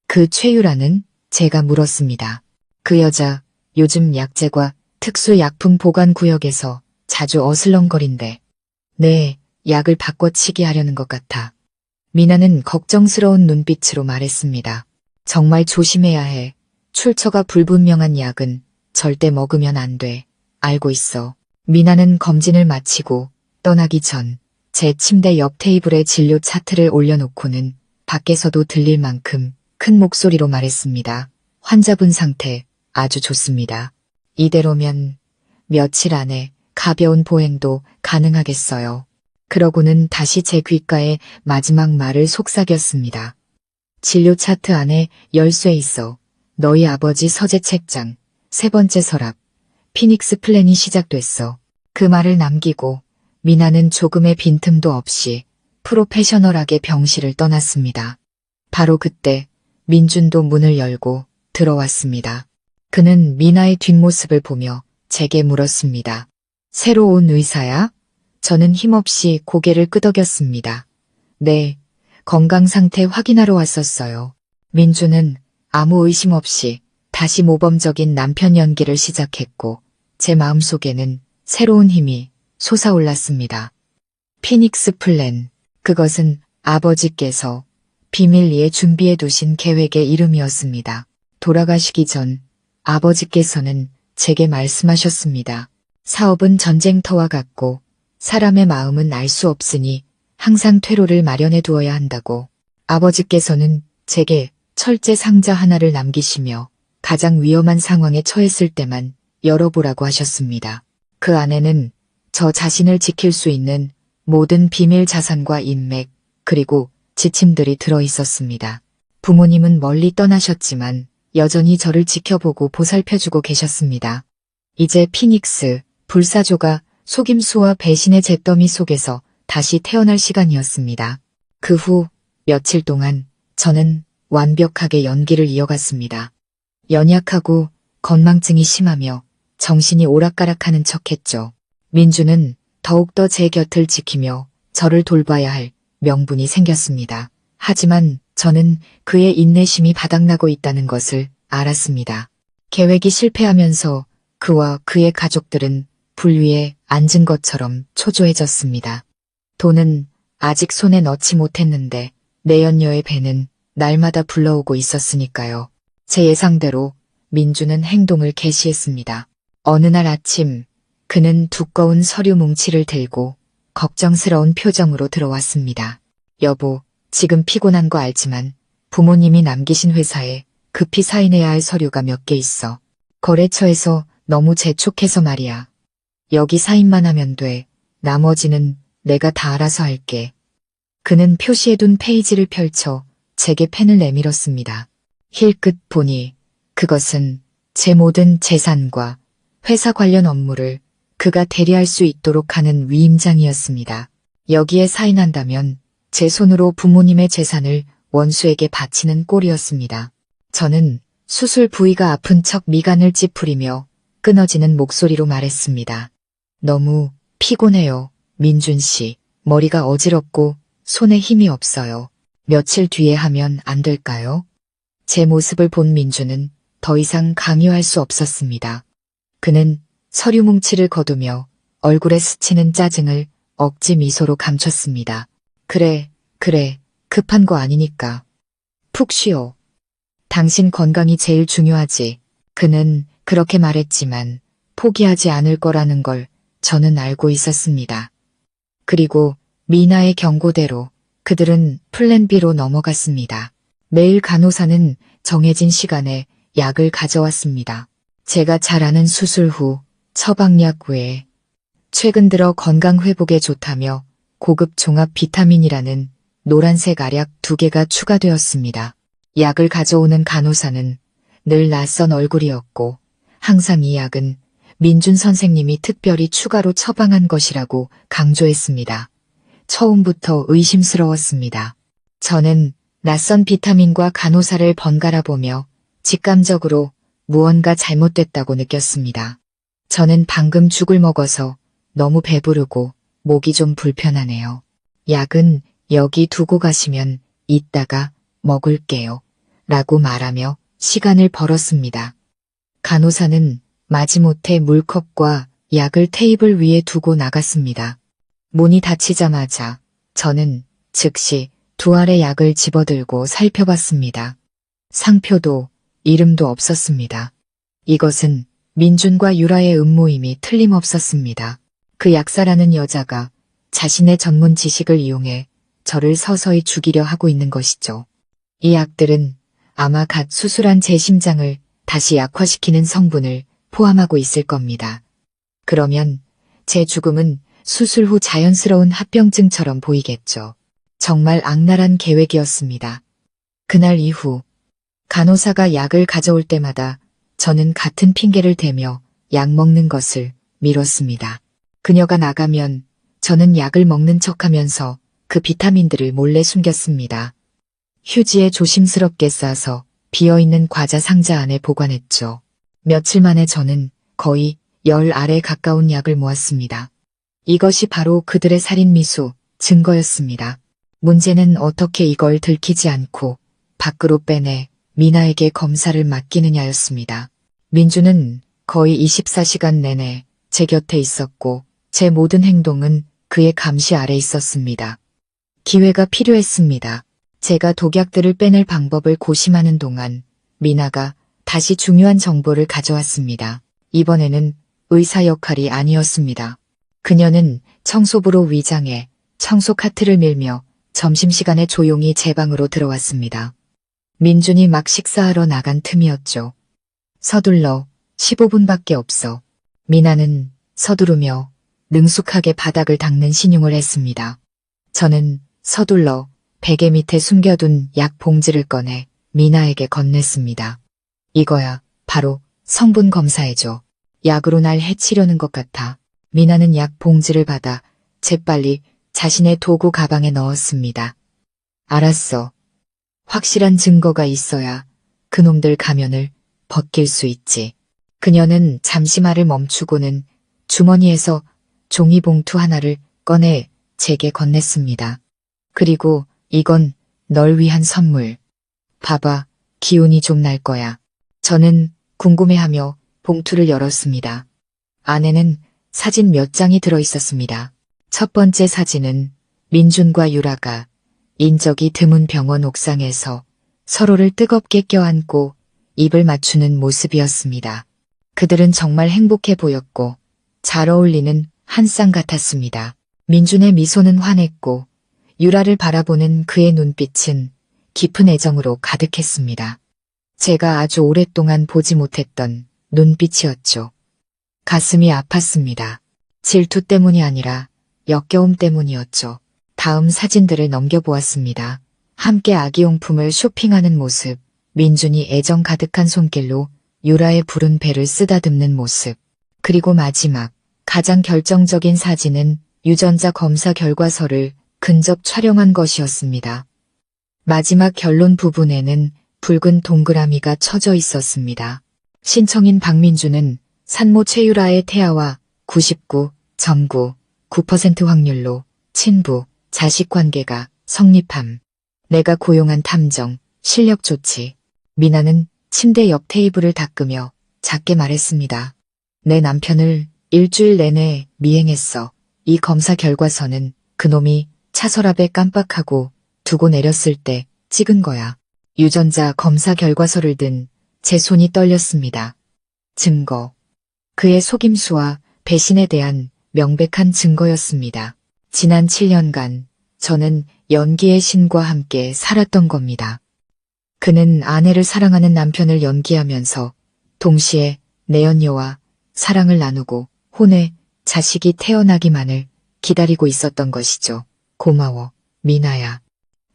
그 최유라는? 제가 물었습니다. 그 여자 요즘 약재과 특수약품 보관구역에서 자주 어슬렁거린대. 네, 약을 바꿔치기 하려는 것 같아. 미나는 걱정스러운 눈빛으로 말했습니다. 정말 조심해야 해. 출처가 불분명한 약은 절대 먹으면 안 돼. 알고 있어. 미나는 검진을 마치고 떠나기 전 제 침대 옆 테이블에 진료 차트를 올려놓고는 밖에서도 들릴 만큼 큰 목소리로 말했습니다. 환자분 상태 아주 좋습니다. 이대로면 며칠 안에 가벼운 보행도 가능하겠어요. 그러고는 다시 제 귓가에 마지막 말을 속삭였습니다. 진료 차트 안에 열쇠 있어. 너희 아버지 서재 책장, 세 번째 서랍, 피닉스 플랜이 시작됐어. 그 말을 남기고 미나는 조금의 빈틈도 없이 프로페셔널하게 병실을 떠났습니다. 바로 그때 민준도 문을 열고 들어왔습니다. 그는 미나의 뒷모습을 보며 제게 물었습니다. 새로 온 의사야? 저는 힘없이 고개를 끄덕였습니다. 네, 건강 상태 확인하러 왔었어요. 민준은 아무 의심 없이 다시 모범적인 남편 연기를 시작했고 제 마음속에는 새로운 힘이 솟아올랐습니다. 피닉스 플랜, 그것은 아버지께서 비밀리에 준비해 두신 계획의 이름이었습니다. 돌아가시기 전 아버지께서는 제게 말씀하셨습니다. 사업은 전쟁터와 같고 사람의 마음은 알 수 없으니 항상 퇴로를 마련해 두어야 한다고. 아버지께서는 제게 철제 상자 하나를 남기시며 가장 위험한 상황에 처했을 때만 열어보라고 하셨습니다. 그 안에는 저 자신을 지킬 수 있는 모든 비밀 자산과 인맥, 그리고 지침들이 들어있었습니다. 부모님은 멀리 떠나셨지만 여전히 저를 지켜보고 보살펴주고 계셨습니다. 이제 피닉스, 불사조가 속임수와 배신의 잿더미 속에서 다시 태어날 시간이었습니다. 그 후 며칠 동안 저는 완벽하게 연기를 이어갔습니다. 연약하고 건망증이 심하며 정신이 오락가락하는 척했죠. 민주는 더욱더 제 곁을 지키며 저를 돌봐야 할 명분이 생겼습니다. 하지만 저는 그의 인내심이 바닥나고 있다는 것을 알았습니다. 계획이 실패하면서 그와 그의 가족들은 불 위에 앉은 것처럼 초조해졌습니다. 돈은 아직 손에 넣지 못했는데 내연녀의 배는 날마다 불러오고 있었으니까요. 제 예상대로 민주는 행동을 개시했습니다. 어느 날 아침 그는 두꺼운 서류 뭉치를 들고 걱정스러운 표정으로 들어왔습니다. 여보, 지금 피곤한 거 알지만 부모님이 남기신 회사에 급히 사인해야 할 서류가 몇 개 있어. 거래처에서 너무 재촉해서 말이야. 여기 사인만 하면 돼. 나머지는 내가 다 알아서 할게. 그는 표시해둔 페이지를 펼쳐 제게 펜을 내밀었습니다. 힐끗 보니 그것은 제 모든 재산과 회사 관련 업무를 그가 대리할 수 있도록 하는 위임장이었습니다. 여기에 사인한다면 제 손으로 부모님의 재산을 원수에게 바치는 꼴이었습니다. 저는 수술 부위가 아픈 척 미간을 찌푸리며 끊어지는 목소리로 말했습니다. 너무 피곤해요, 민준 씨. 머리가 어지럽고 손에 힘이 없어요. 며칠 뒤에 하면 안 될까요? 제 모습을 본 민주는 더 이상 강요할 수 없었습니다. 그는 서류 뭉치를 거두며 얼굴에 스치는 짜증을 억지 미소로 감췄습니다. 그래, 급한 거 아니니까. 푹 쉬어. 당신 건강이 제일 중요하지. 그는 그렇게 말했지만 포기하지 않을 거라는 걸 저는 알고 있었습니다. 그리고 미나의 경고대로 그들은 플랜 B로 넘어갔습니다. 매일 간호사는 정해진 시간에 약을 가져왔습니다. 제가 잘 아는 수술 후 처방약 외에 최근 들어 건강 회복에 좋다며 고급 종합 비타민이라는 노란색 알약 2개가 추가되었습니다. 약을 가져오는 간호사는 늘 낯선 얼굴이었고 항상 이 약은 민준 선생님이 특별히 추가로 처방한 것이라고 강조했습니다. 처음부터 의심스러웠습니다. 저는 낯선 비타민과 간호사를 번갈아 보며 직감적으로 무언가 잘못됐다고 느꼈습니다. 저는 방금 죽을 먹어서 너무 배부르고 목이 좀 불편하네요. 약은 여기 두고 가시면 이따가 먹을게요. 라고 말하며 시간을 벌었습니다. 간호사는 마지못해 물컵과 약을 테이블 위에 두고 나갔습니다. 문이 닫히자마자 저는 즉시 두 알의 약을 집어들고 살펴봤습니다. 상표도 이름도 없었습니다. 이것은 민준과 유라의 음모임이 틀림없었습니다. 그 약사라는 여자가 자신의 전문 지식을 이용해 저를 서서히 죽이려 하고 있는 것이죠. 이 약들은 아마 갓 수술한 제 심장을 다시 약화시키는 성분을 포함하고 있을 겁니다. 그러면 제 죽음은 수술 후 자연스러운 합병증처럼 보이겠죠. 정말 악랄한 계획이었습니다. 그날 이후 간호사가 약을 가져올 때마다 저는 같은 핑계를 대며 약 먹는 것을 미뤘습니다. 그녀가 나가면 저는 약을 먹는 척하면서 그 비타민들을 몰래 숨겼습니다. 휴지에 조심스럽게 싸서 비어있는 과자 상자 안에 보관했죠. 며칠 만에 저는 거의 10알에 가까운 약을 모았습니다. 이것이 바로 그들의 살인 미수 증거였습니다. 문제는 어떻게 이걸 들키지 않고 밖으로 빼내 미나에게 검사를 맡기느냐였습니다. 민주는 거의 24시간 내내 제 곁에 있었고 제 모든 행동은 그의 감시 아래 있었습니다. 기회가 필요했습니다. 제가 독약들을 빼낼 방법을 고심하는 동안 미나가 다시 중요한 정보를 가져왔습니다. 이번에는 의사 역할이 아니었습니다. 그녀는 청소부로 위장해 청소 카트를 밀며 점심시간에 조용히 제 방으로 들어왔습니다. 민준이 막 식사하러 나간 틈이었죠. 서둘러 15분밖에 없어. 미나는 서두르며 능숙하게 바닥을 닦는 신용을 했습니다. 저는 서둘러 베개 밑에 숨겨둔 약 봉지를 꺼내 미나에게 건넸습니다. 이거야 바로 성분 검사해줘. 약으로 날 해치려는 것 같아. 미나는 약 봉지를 받아 재빨리 자신의 도구 가방에 넣었습니다. 알았어. 확실한 증거가 있어야 그놈들 가면을 벗길 수 있지. 그녀는 잠시 말을 멈추고는 주머니에서 종이봉투 하나를 꺼내 제게 건넸습니다. 그리고 이건 널 위한 선물. 봐봐, 기운이 좀 날 거야. 저는 궁금해하며 봉투를 열었습니다. 안에는 사진 몇 장이 들어있었습니다. 첫 번째 사진은 민준과 유라가 인적이 드문 병원 옥상에서 서로를 뜨겁게 껴안고 입을 맞추는 모습이었습니다. 그들은 정말 행복해 보였고 잘 어울리는 한 쌍 같았습니다. 민준의 미소는 환했고 유라를 바라보는 그의 눈빛은 깊은 애정으로 가득했습니다. 제가 아주 오랫동안 보지 못했던 눈빛이었죠. 가슴이 아팠습니다. 질투 때문이 아니라 역겨움 때문이었죠. 다음 사진들을 넘겨보았습니다. 함께 아기용품을 쇼핑하는 모습, 민준이 애정 가득한 손길로 유라의 부른 배를 쓰다듬는 모습, 그리고 마지막 가장 결정적인 사진은 유전자 검사 결과서를 근접 촬영한 것이었습니다. 마지막 결론 부분에는 붉은 동그라미가 쳐져 있었습니다. 신청인 박민주는 산모 최유라의 태아와 99.9% 확률로 친부, 자식 관계가 성립함. 내가 고용한 탐정, 실력 좋지. 미나는 침대 옆 테이블을 닦으며 작게 말했습니다. 내 남편을 일주일 내내 미행했어. 이 검사 결과서는 그놈이 차 서랍에 깜빡하고 두고 내렸을 때 찍은 거야. 유전자 검사 결과서를 든 제 손이 떨렸습니다. 증거. 그의 속임수와 배신에 대한 명백한 증거였습니다. 지난 7년간 저는 연기의 신과 함께 살았던 겁니다. 그는 아내를 사랑하는 남편을 연기하면서 동시에 내연녀와 사랑을 나누고 혼의 자식이 태어나기만을 기다리고 있었던 것이죠. 고마워, 미나야.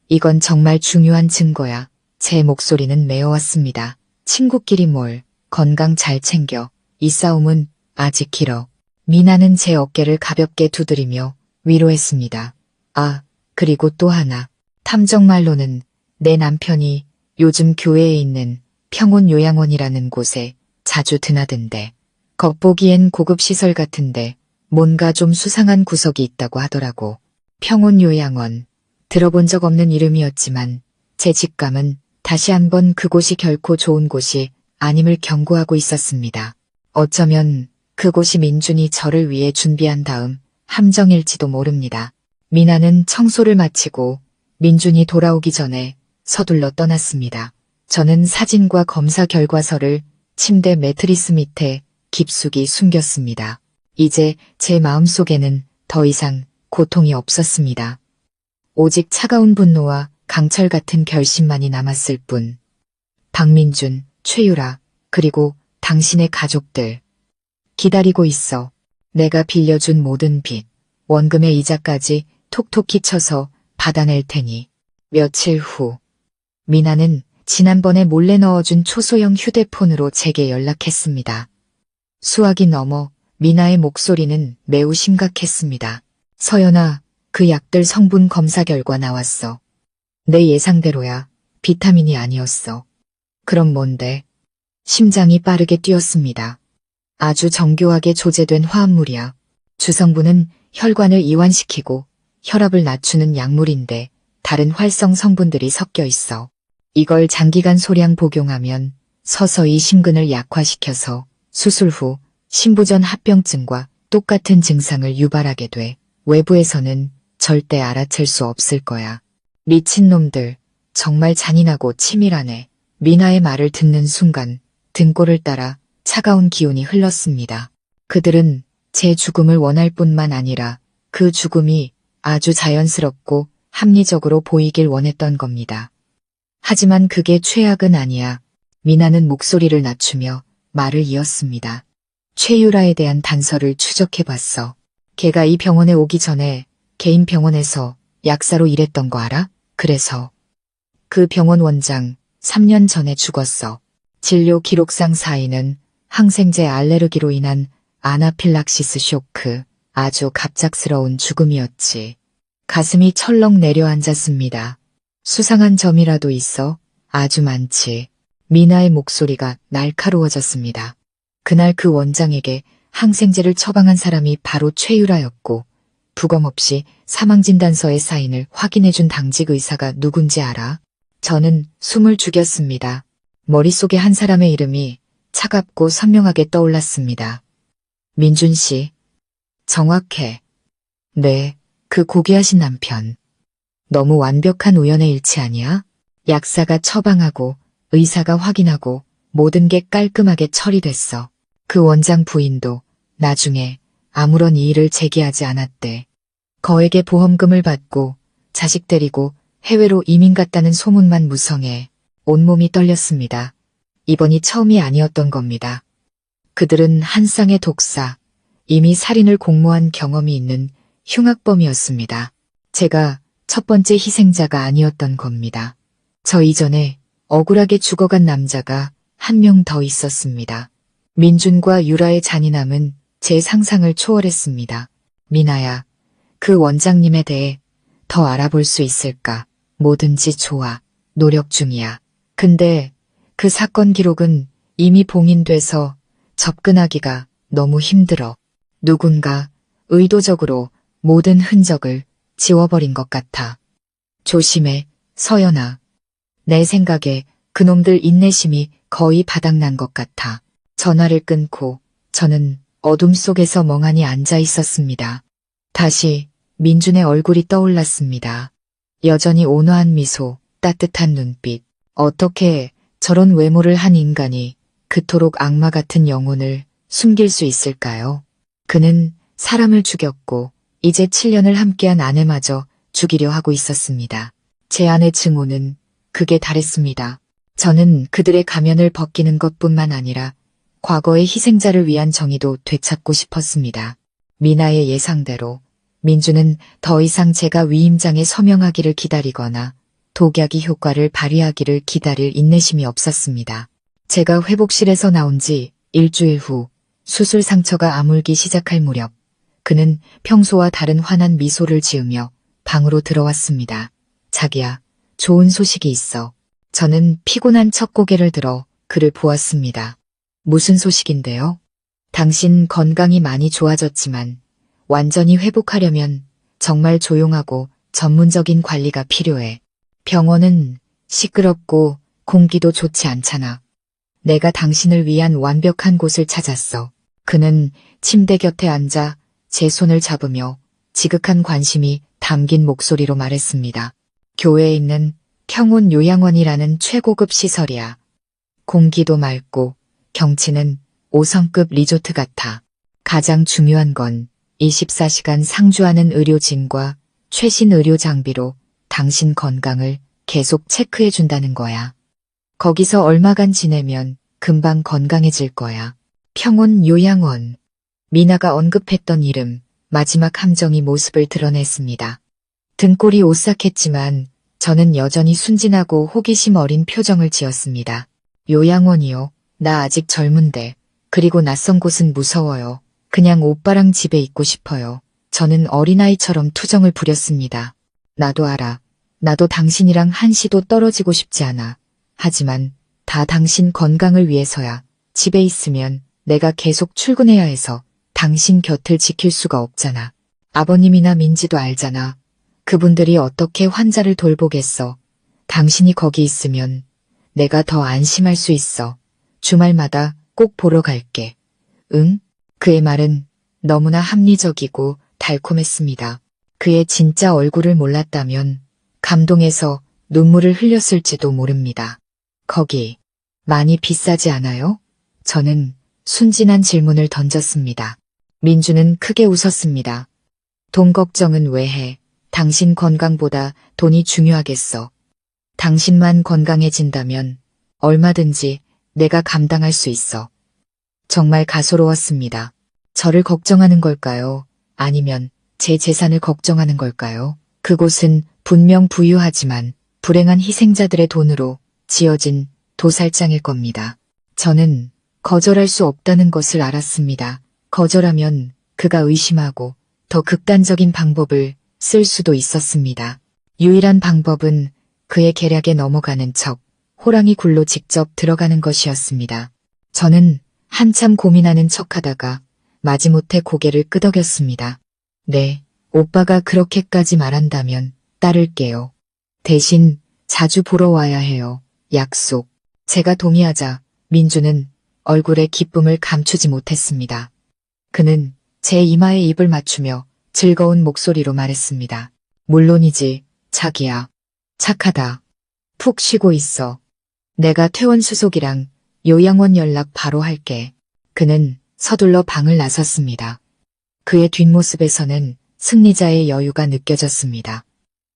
이건 정말 중요한 증거야. 제 목소리는 메어왔습니다. 친구끼리 뭘, 건강 잘 챙겨. 이 싸움은 아직 길어. 미나는 제 어깨를 가볍게 두드리며 위로했습니다. 아, 그리고 또 하나. 탐정 말로는 내 남편이 요즘 교회에 있는 평온요양원이라는 곳에 자주 드나든대. 겉보기엔 고급 시설 같은데 뭔가 좀 수상한 구석이 있다고 하더라고. 평온요양원. 들어본 적 없는 이름이었지만 제 직감은 다시 한번 그곳이 결코 좋은 곳이 아님을 경고하고 있었습니다. 어쩌면 그곳이 민준이 저를 위해 준비한 다음 함정일지도 모릅니다. 미나는 청소를 마치고 민준이 돌아오기 전에 서둘러 떠났습니다. 저는 사진과 검사 결과서를 침대 매트리스 밑에 깊숙이 숨겼습니다. 이제 제 마음속에는 더 이상 고통이 없었습니다. 오직 차가운 분노와 강철 같은 결심만이 남았을 뿐. 박민준, 최유라, 그리고 당신의 가족들. 기다리고 있어. 내가 빌려준 모든 빚, 원금의 이자까지 톡톡히 쳐서 받아낼 테니. 며칠 후. 미나는 지난번에 몰래 넣어준 초소형 휴대폰으로 제게 연락했습니다. 수화기 넘어 미나의 목소리는 매우 심각했습니다. 서연아, 그 약들 성분 검사 결과 나왔어. 내 예상대로야. 비타민이 아니었어. 그럼 뭔데? 심장이 빠르게 뛰었습니다. 아주 정교하게 조제된 화합물이야. 주성분은 혈관을 이완시키고 혈압을 낮추는 약물인데 다른 활성 성분들이 섞여 있어. 이걸 장기간 소량 복용하면 서서히 심근을 약화시켜서 수술 후 신부전 합병증과 똑같은 증상을 유발하게 돼. 외부에서는 절대 알아챌 수 없을 거야. 미친놈들, 정말 잔인하고 치밀하네. 미나의 말을 듣는 순간 등골을 따라 차가운 기운이 흘렀습니다. 그들은 제 죽음을 원할 뿐만 아니라 그 죽음이 아주 자연스럽고 합리적으로 보이길 원했던 겁니다. 하지만 그게 최악은 아니야. 미나는 목소리를 낮추며 말을 이었습니다. 최유라에 대한 단서를 추적해봤어. 걔가 이 병원에 오기 전에 개인 병원에서 약사로 일했던 거 알아? 그래서 그 병원 원장 3년 전에 죽었어. 진료 기록상 사인은 항생제 알레르기로 인한 아나필락시스 쇼크, 아주 갑작스러운 죽음이었지. 가슴이 철렁 내려앉았습니다. 수상한 점이라도 있어? 아주 많지. 미나의 목소리가 날카로워졌습니다. 그날 그 원장에게 항생제를 처방한 사람이 바로 최유라였고 부검없이 사망진단서의 사인을 확인해준 당직 의사가 누군지 알아? 저는 숨을 죽였습니다. 머릿속에 한 사람의 이름이 차갑고 선명하게 떠올랐습니다. 민준 씨. 정확해. 네, 그 고귀하신 남편. 너무 완벽한 우연의 일치 아니야? 약사가 처방하고 의사가 확인하고 모든 게 깔끔하게 처리됐어. 그 원장 부인도 나중에 아무런 이의를 제기하지 않았대. 거액의 보험금을 받고 자식 데리고 해외로 이민 갔다는 소문만 무성해 온몸이 떨렸습니다. 이번이 처음이 아니었던 겁니다. 그들은 한 쌍의 독사, 이미 살인을 공모한 경험이 있는 흉악범이었습니다. 제가 첫 번째 희생자가 아니었던 겁니다. 저 이전에 억울하게 죽어간 남자가 한 명 더 있었습니다. 민준과 유라의 잔인함은 제 상상을 초월했습니다. 미나야, 그 원장님에 대해 더 알아볼 수 있을까? 뭐든지 좋아. 노력 중이야. 근데 그 사건 기록은 이미 봉인돼서 접근하기가 너무 힘들어. 누군가 의도적으로 모든 흔적을 지워버린 것 같아. 조심해, 서연아. 내 생각에 그놈들 인내심이 거의 바닥난 것 같아. 전화를 끊고 저는 어둠 속에서 멍하니 앉아 있었습니다. 다시 민준의 얼굴이 떠올랐습니다. 여전히 온화한 미소, 따뜻한 눈빛. 어떻게 저런 외모를 한 인간이 그토록 악마 같은 영혼을 숨길 수 있을까요? 그는 사람을 죽였고 이제 7년을 함께한 아내마저 죽이려 하고 있었습니다. 제 아내 증오는 극에 달했습니다. 저는 그들의 가면을 벗기는 것뿐만 아니라 과거의 희생자를 위한 정의도 되찾고 싶었습니다. 미나의 예상대로 민주는 더 이상 제가 위임장에 서명하기를 기다리거나 독약이 효과를 발휘하기를 기다릴 인내심이 없었습니다. 제가 회복실에서 나온 지 일주일 후 수술 상처가 아물기 시작할 무렵 그는 평소와 다른 환한 미소를 지으며 방으로 들어왔습니다. 자기야, 좋은 소식이 있어. 저는 피곤한 척 고개를 들어 그를 보았습니다. 무슨 소식인데요? 당신 건강이 많이 좋아졌지만 완전히 회복하려면 정말 조용하고 전문적인 관리가 필요해. 병원은 시끄럽고 공기도 좋지 않잖아. 내가 당신을 위한 완벽한 곳을 찾았어. 그는 침대 곁에 앉아 제 손을 잡으며 지극한 관심이 담긴 목소리로 말했습니다. 교외에 있는 평온 요양원이라는 최고급 시설이야. 공기도 맑고 경치는 5성급 리조트 같아. 가장 중요한 건 24시간 상주하는 의료진과 최신 의료 장비로 당신 건강을 계속 체크해준다는 거야. 거기서 얼마간 지내면 금방 건강해질 거야. 평온 요양원. 미나가 언급했던 이름, 마지막 함정이 모습을 드러냈습니다. 등골이 오싹했지만 저는 여전히 순진하고 호기심 어린 표정을 지었습니다. 요양원이요. 나 아직 젊은데. 그리고 낯선 곳은 무서워요. 그냥 오빠랑 집에 있고 싶어요. 저는 어린아이처럼 투정을 부렸습니다. 나도 알아. 나도 당신이랑 한시도 떨어지고 싶지 않아. 하지만 다 당신 건강을 위해서야. 집에 있으면 내가 계속 출근해야 해서 당신 곁을 지킬 수가 없잖아. 아버님이나 민지도 알잖아. 그분들이 어떻게 환자를 돌보겠어. 당신이 거기 있으면 내가 더 안심할 수 있어. 주말마다 꼭 보러 갈게. 응? 그의 말은 너무나 합리적이고 달콤했습니다. 그의 진짜 얼굴을 몰랐다면 감동해서 눈물을 흘렸을지도 모릅니다. 거기 많이 비싸지 않아요? 저는 순진한 질문을 던졌습니다. 민주는 크게 웃었습니다. 돈 걱정은 왜 해? 당신 건강보다 돈이 중요하겠어. 당신만 건강해진다면 얼마든지 내가 감당할 수 있어. 정말 가소로웠습니다. 저를 걱정하는 걸까요? 아니면 제 재산을 걱정하는 걸까요? 그곳은 분명 부유하지만 불행한 희생자들의 돈으로 지어진 도살장일 겁니다. 저는 거절할 수 없다는 것을 알았습니다. 거절하면 그가 의심하고 더 극단적인 방법을 쓸 수도 있었습니다. 유일한 방법은 그의 계략에 넘어가는 척 호랑이 굴로 직접 들어가는 것이었습니다. 저는 한참 고민하는 척하다가 마지못해 고개를 끄덕였습니다. 네, 오빠가 그렇게까지 말한다면 따를게요. 대신 자주 보러 와야 해요. 약속. 제가 동의하자 민주는 얼굴에 기쁨을 감추지 못했습니다. 그는 제 이마에 입을 맞추며 즐거운 목소리로 말했습니다. 물론이지, 자기야. 착하다. 푹 쉬고 있어. 내가 퇴원수속이랑 요양원 연락 바로 할게. 그는 서둘러 방을 나섰습니다. 그의 뒷모습에서는 승리자의 여유가 느껴졌습니다.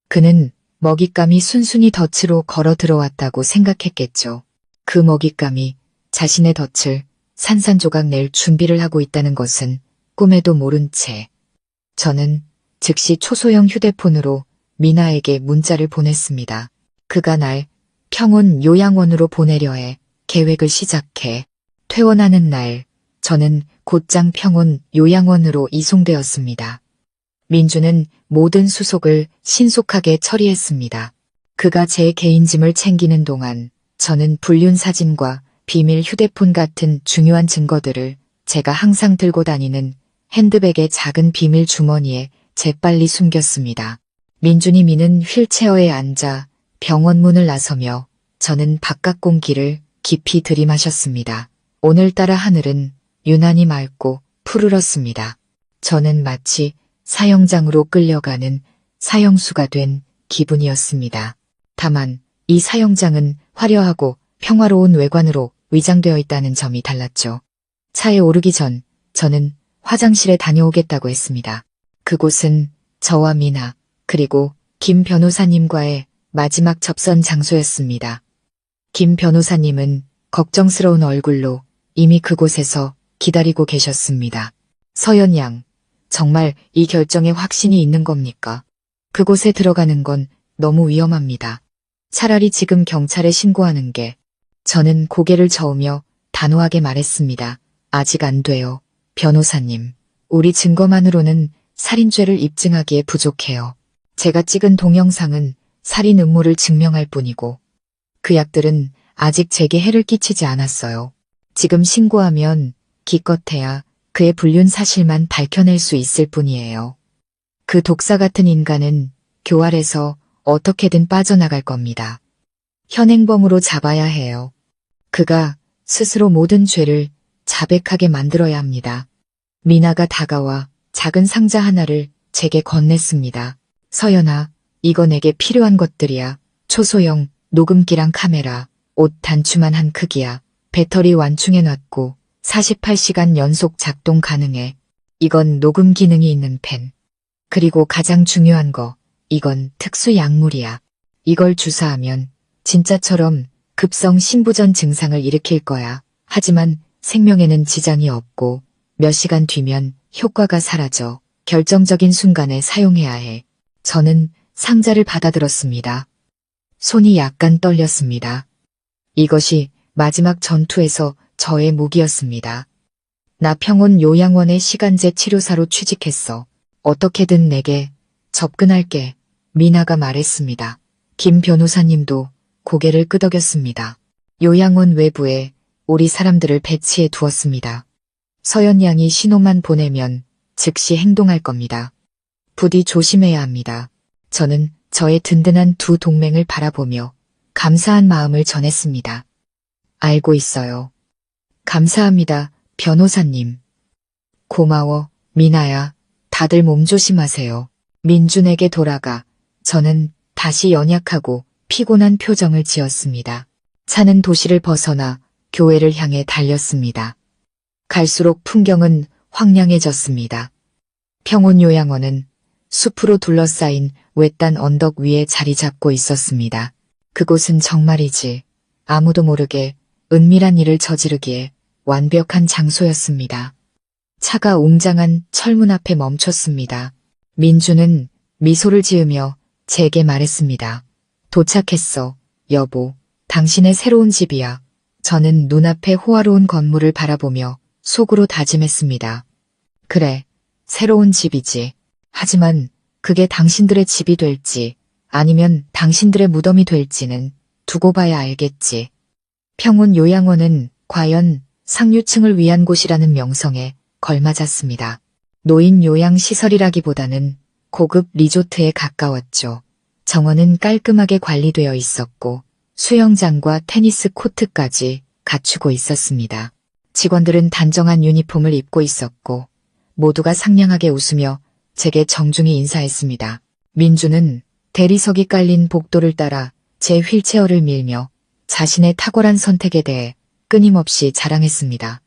그는 먹잇감이 순순히 덫으로 걸어 들어왔다고 생각했겠죠. 그 먹잇감이 자신의 덫을 산산조각 낼 준비를 하고 있다는 것은 꿈에도 모른 채 저는 즉시 초소형 휴대폰으로 미나에게 문자를 보냈습니다. 그가 날 평온 요양원으로 보내려 해 계획을 시작해. 퇴원하는 날 저는 곧장 평온 요양원으로 이송되었습니다. 민주는 모든 수속을 신속하게 처리했습니다. 그가 제 개인짐을 챙기는 동안 저는 불륜 사진과 비밀 휴대폰 같은 중요한 증거들을 제가 항상 들고 다니는 핸드백의 작은 비밀 주머니에 재빨리 숨겼습니다. 민준이 미는 휠체어에 앉아 병원 문을 나서며 저는 바깥 공기를 깊이 들이마셨습니다. 오늘따라 하늘은 유난히 맑고 푸르렀습니다. 저는 마치 사형장으로 끌려가는 사형수가 된 기분이었습니다. 다만 이 사형장은 화려하고 평화로운 외관으로 위장되어 있다는 점이 달랐죠. 차에 오르기 전 저는 화장실에 다녀오겠다고 했습니다. 그곳은 저와 미나 그리고 김 변호사님과의 마지막 접선 장소였습니다. 김 변호사님은 걱정스러운 얼굴로 이미 그곳에서 기다리고 계셨습니다. 서연 양, 정말 이 결정에 확신이 있는 겁니까? 그곳에 들어가는 건 너무 위험합니다. 차라리 지금 경찰에 신고하는 게. 저는 고개를 저으며 단호하게 말했습니다. 아직 안 돼요. 변호사님, 우리 증거만으로는 살인죄를 입증하기에 부족해요. 제가 찍은 동영상은 살인 음모를 증명할 뿐이고 그 약들은 아직 제게 해를 끼치지 않았어요. 지금 신고하면 기껏해야 그의 불륜 사실만 밝혀낼 수 있을 뿐이에요. 그 독사 같은 인간은 교활해서 어떻게든 빠져나갈 겁니다. 현행범으로 잡아야 해요. 그가 스스로 모든 죄를 자백하게 만들어야 합니다. 미나가 다가와 작은 상자 하나를 제게 건넸습니다. 서연아, 이거 내게 필요한 것들이야. 초소형, 녹음기랑 카메라, 옷 단추만 한 크기야. 배터리 완충해놨고 48시간 연속 작동 가능해. 이건 녹음 기능이 있는 펜. 그리고 가장 중요한 거, 이건 특수 약물이야. 이걸 주사하면 진짜처럼 급성 신부전 증상을 일으킬 거야. 하지만 생명에는 지장이 없고 몇 시간 뒤면 효과가 사라져. 결정적인 순간에 사용해야 해. 저는 상자를 받아들었습니다. 손이 약간 떨렸습니다. 이것이 마지막 전투에서 저의 무기였습니다. 나 평온 요양원의 시간제 치료사로 취직했어. 어떻게든 내게 접근할게. 미나가 말했습니다. 김 변호사님도 고개를 끄덕였습니다. 요양원 외부에 우리 사람들을 배치해 두었습니다. 서연 양이 신호만 보내면 즉시 행동할 겁니다. 부디 조심해야 합니다. 저는 저의 든든한 두 동맹을 바라보며 감사한 마음을 전했습니다. 알고 있어요. 감사합니다, 변호사님. 고마워, 미나야. 다들 몸 조심하세요. 민준에게 돌아가 저는 다시 연약하고 피곤한 표정을 지었습니다. 차는 도시를 벗어나 교회를 향해 달렸습니다. 갈수록 풍경은 황량해졌습니다. 평온요양원은 숲으로 둘러싸인 외딴 언덕 위에 자리 잡고 있었습니다. 그곳은 정말이지 아무도 모르게 은밀한 일을 저지르기에 완벽한 장소였습니다. 차가 웅장한 철문 앞에 멈췄습니다. 민주는 미소를 지으며 제게 말했습니다. 도착했어, 여보. 당신의 새로운 집이야. 저는 눈앞의 호화로운 건물을 바라보며 속으로 다짐했습니다. 그래, 새로운 집이지. 하지만 그게 당신들의 집이 될지 아니면 당신들의 무덤이 될지는 두고 봐야 알겠지. 평온 요양원은 과연 상류층을 위한 곳이라는 명성에 걸맞았습니다. 노인 요양 시설이라기보다는 고급 리조트에 가까웠죠. 정원은 깔끔하게 관리되어 있었고 수영장과 테니스 코트까지 갖추고 있었습니다. 직원들은 단정한 유니폼을 입고 있었고 모두가 상냥하게 웃으며 제게 정중히 인사했습니다. 민주는 대리석이 깔린 복도를 따라 제 휠체어를 밀며 자신의 탁월한 선택에 대해 끊임없이 자랑했습니다.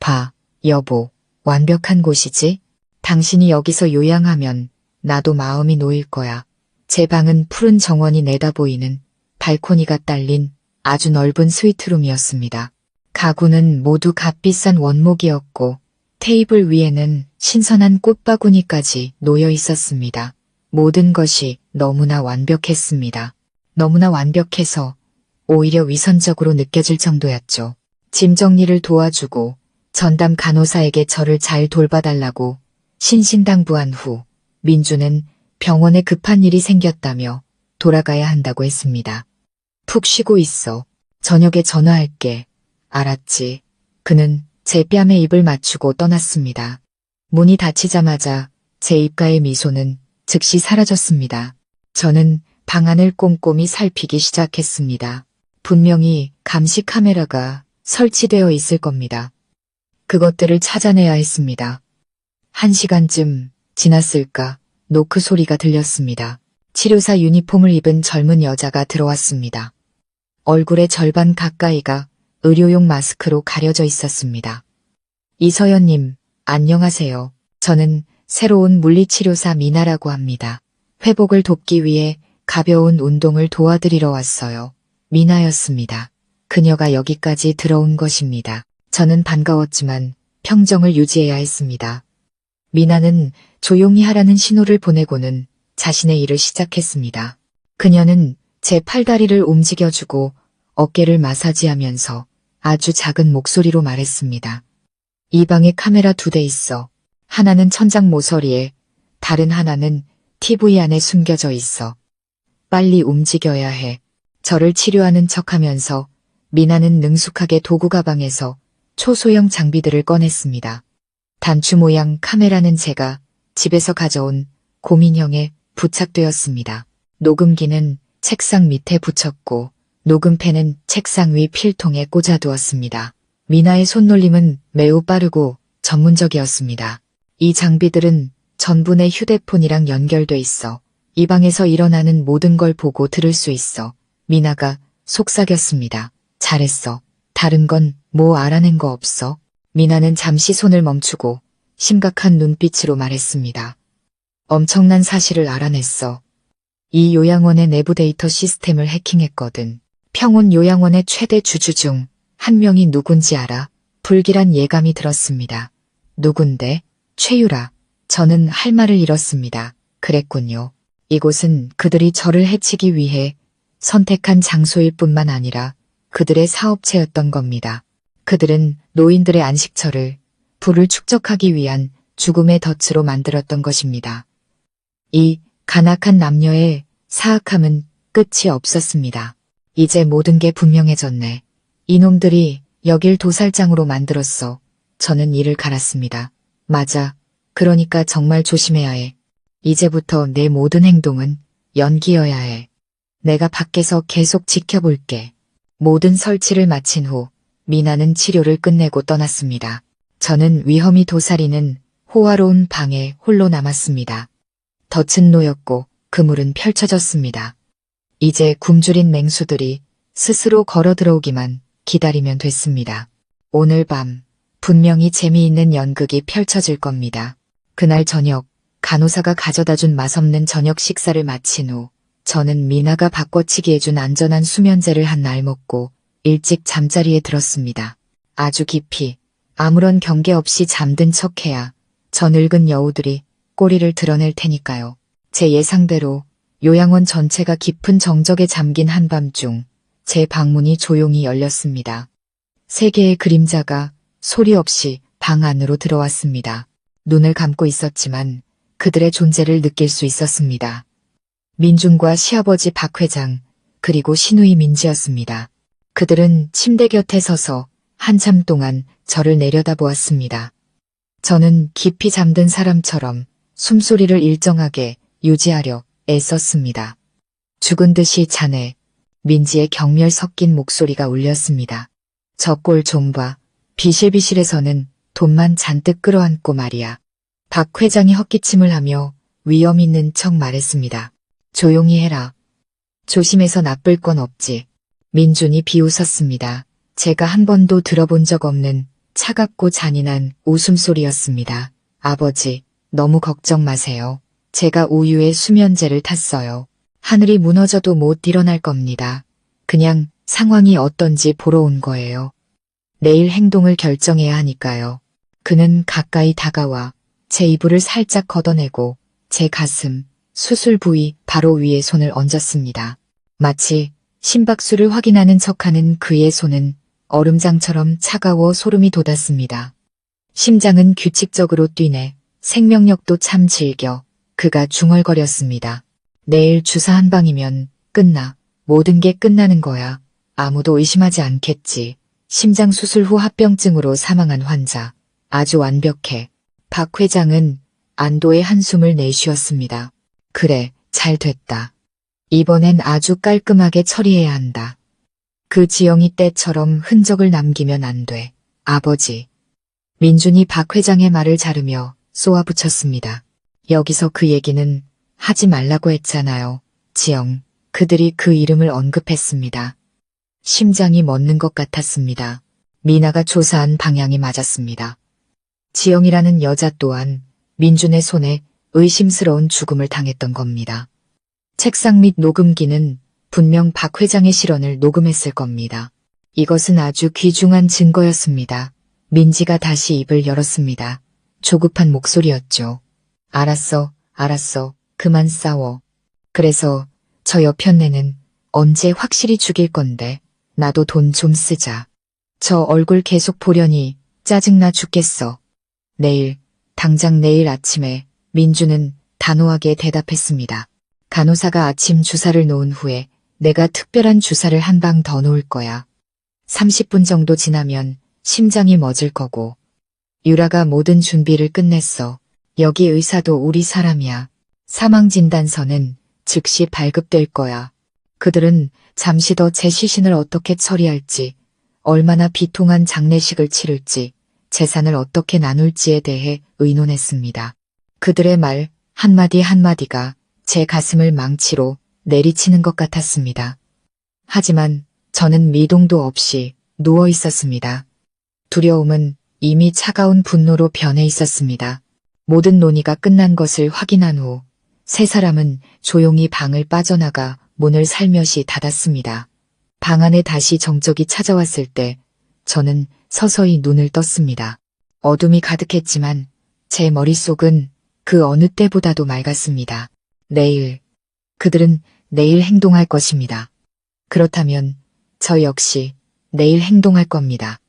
봐, 여보, 완벽한 곳이지? 당신이 여기서 요양하면 나도 마음이 놓일 거야. 제 방은 푸른 정원이 내다보이는 발코니가 딸린 아주 넓은 스위트룸이었습니다. 가구는 모두 값비싼 원목이었고 테이블 위에는 신선한 꽃바구니까지 놓여 있었습니다. 모든 것이 너무나 완벽했습니다. 너무나 완벽해서 오히려 위선적으로 느껴질 정도였죠. 짐 정리를 도와주고 전담 간호사에게 저를 잘 돌봐달라고 신신당부한 후 민주는 병원에 급한 일이 생겼다며 돌아가야 한다고 했습니다. 푹 쉬고 있어. 저녁에 전화할게. 알았지. 그는 제 뺨에 입을 맞추고 떠났습니다. 문이 닫히자마자 제 입가의 미소는 즉시 사라졌습니다. 저는 방안을 꼼꼼히 살피기 시작했습니다. 분명히 감시 카메라가 설치되어 있을 겁니다. 그것들을 찾아내야 했습니다. 1시간쯤 지났을까 노크 소리가 들렸습니다. 치료사 유니폼을 입은 젊은 여자가 들어왔습니다. 얼굴의 절반 가까이가 의료용 마스크로 가려져 있었습니다. 이서연님, 안녕하세요. 저는 새로운 물리치료사 미나라고 합니다. 회복을 돕기 위해 가벼운 운동을 도와드리러 왔어요. 미나였습니다. 그녀가 여기까지 들어온 것입니다. 저는 반가웠지만 평정을 유지해야 했습니다. 미나는 조용히 하라는 신호를 보내고는 자신의 일을 시작했습니다. 그녀는 제 팔다리를 움직여주고 어깨를 마사지하면서 아주 작은 목소리로 말했습니다. 이 방에 카메라 2대 있어. 하나는 천장 모서리에, 다른 하나는 TV 안에 숨겨져 있어. 빨리 움직여야 해. 저를 치료하는 척하면서 미나는 능숙하게 도구 가방에서 초소형 장비들을 꺼냈습니다. 단추 모양 카메라는 제가 집에서 가져온 고민형에 부착되었습니다. 녹음기는 책상 밑에 붙였고 녹음펜은 책상 위 필통에 꽂아두었습니다. 미나의 손놀림은 매우 빠르고 전문적이었습니다. 이 장비들은 전부 내 휴대폰이랑 연결돼 있어 이 방에서 일어나는 모든 걸 보고 들을 수 있어. 미나가 속삭였습니다. 잘했어. 다른 건 뭐 알아낸 거 없어? 미나는 잠시 손을 멈추고 심각한 눈빛으로 말했습니다. 엄청난 사실을 알아냈어. 이 요양원의 내부 데이터 시스템을 해킹했거든. 평온 요양원의 최대 주주 중 한 명이 누군지 알아? 불길한 예감이 들었습니다. 누군데? 최유라. 저는 할 말을 잃었습니다. 그랬군요. 이곳은 그들이 저를 해치기 위해 선택한 장소일 뿐만 아니라 그들의 사업체였던 겁니다. 그들은 노인들의 안식처를 부를 축적하기 위한 죽음의 덫으로 만들었던 것입니다. 이 간악한 남녀의 사악함은 끝이 없었습니다. 이제 모든 게 분명해졌네. 이놈들이 여길 도살장으로 만들었어. 저는 이를 갈았습니다. 맞아. 그러니까 정말 조심해야 해. 이제부터 내 모든 행동은 연기여야 해. 내가 밖에서 계속 지켜볼게. 모든 설치를 마친 후 미나는 치료를 끝내고 떠났습니다. 저는 위험이 도사리는 호화로운 방에 홀로 남았습니다. 덫은 놓였고 그물은 펼쳐졌습니다. 이제 굶주린 맹수들이 스스로 걸어 들어오기만 기다리면 됐습니다. 오늘 밤 분명히 재미있는 연극이 펼쳐질 겁니다. 그날 저녁 간호사가 가져다준 맛없는 저녁 식사를 마친 후 저는 미나가 바꿔치기 해준 안전한 수면제를 한 날 먹고 일찍 잠자리에 들었습니다. 아주 깊이 아무런 경계 없이 잠든 척해야 저 늙은 여우들이 꼬리를 드러낼 테니까요. 제 예상대로 요양원 전체가 깊은 정적에 잠긴 한밤중 제 방문이 조용히 열렸습니다. 세 개의 그림자가 소리 없이 방 안으로 들어왔습니다. 눈을 감고 있었지만 그들의 존재를 느낄 수 있었습니다. 민준과 시아버지 박 회장, 그리고 시누이 민지였습니다. 그들은 침대 곁에 서서 한참 동안 저를 내려다보았습니다. 저는 깊이 잠든 사람처럼 숨소리를 일정하게 유지하려 애썼습니다. 죽은 듯이 자네, 민지의 경멸 섞인 목소리가 울렸습니다. 저 꼴 좀 봐. 비실비실해서는 돈만 잔뜩 끌어안고 말이야. 박 회장이 헛기침을 하며 위험 있는 척 말했습니다. 조용히 해라. 조심해서 나쁠 건 없지. 민준이 비웃었습니다. 제가 한 번도 들어본 적 없는 차갑고 잔인한 웃음소리였습니다. 아버지, 너무 걱정 마세요. 제가 우유에 수면제를 탔어요. 하늘이 무너져도 못 일어날 겁니다. 그냥 상황이 어떤지 보러 온 거예요. 내일 행동을 결정해야 하니까요. 그는 가까이 다가와 제 이불을 살짝 걷어내고 제 가슴, 수술 부위 바로 위에 손을 얹었습니다. 마치 심박수를 확인하는 척하는 그의 손은 얼음장처럼 차가워 소름이 돋았습니다. 심장은 규칙적으로 뛰네. 생명력도 참 질겨. 그가 중얼거렸습니다. 내일 주사 한 방이면 끝나. 모든 게 끝나는 거야. 아무도 의심하지 않겠지. 심장 수술 후 합병증으로 사망한 환자. 아주 완벽해. 박 회장은 안도의 한숨을 내쉬었습니다. 그래, 잘 됐다. 이번엔 아주 깔끔하게 처리해야 한다. 그 지영이 때처럼 흔적을 남기면 안 돼. 아버지. 민준이 박 회장의 말을 자르며 쏘아붙였습니다. 여기서 그 얘기는 하지 말라고 했잖아요. 지영. 그들이 그 이름을 언급했습니다. 심장이 멎는 것 같았습니다. 미나가 조사한 방향이 맞았습니다. 지영이라는 여자 또한 민준의 손에 의심스러운 죽음을 당했던 겁니다. 책상 밑 녹음기는 분명 박 회장의 실언을 녹음했을 겁니다. 이것은 아주 귀중한 증거였습니다. 민지가 다시 입을 열었습니다. 조급한 목소리였죠. 알았어, 알았어. 그만 싸워. 그래서 저 여편네는 언제 확실히 죽일 건데 나도 돈 좀 쓰자. 저 얼굴 계속 보려니 짜증나 죽겠어. 내일, 당장 내일 아침에 민주는 단호하게 대답했습니다. 간호사가 아침 주사를 놓은 후에 내가 특별한 주사를 한 방 더 놓을 거야. 30분 정도 지나면 심장이 멎을 거고. 유라가 모든 준비를 끝냈어. 여기 의사도 우리 사람이야. 사망진단서는 즉시 발급될 거야. 그들은 잠시 더 제 시신을 어떻게 처리할지, 얼마나 비통한 장례식을 치를지, 재산을 어떻게 나눌지에 대해 의논했습니다. 그들의 말 한마디 한마디가 제 가슴을 망치로 내리치는 것 같았습니다. 하지만 저는 미동도 없이 누워 있었습니다. 두려움은 이미 차가운 분노로 변해 있었습니다. 모든 논의가 끝난 것을 확인한 후 세 사람은 조용히 방을 빠져나가 문을 살며시 닫았습니다. 방 안에 다시 정적이 찾아왔을 때 저는 서서히 눈을 떴습니다. 어둠이 가득했지만 제 머릿속은 그 어느 때보다도 맑았습니다. 내일, 그들은 내일 행동할 것입니다. 그렇다면 저 역시 내일 행동할 겁니다.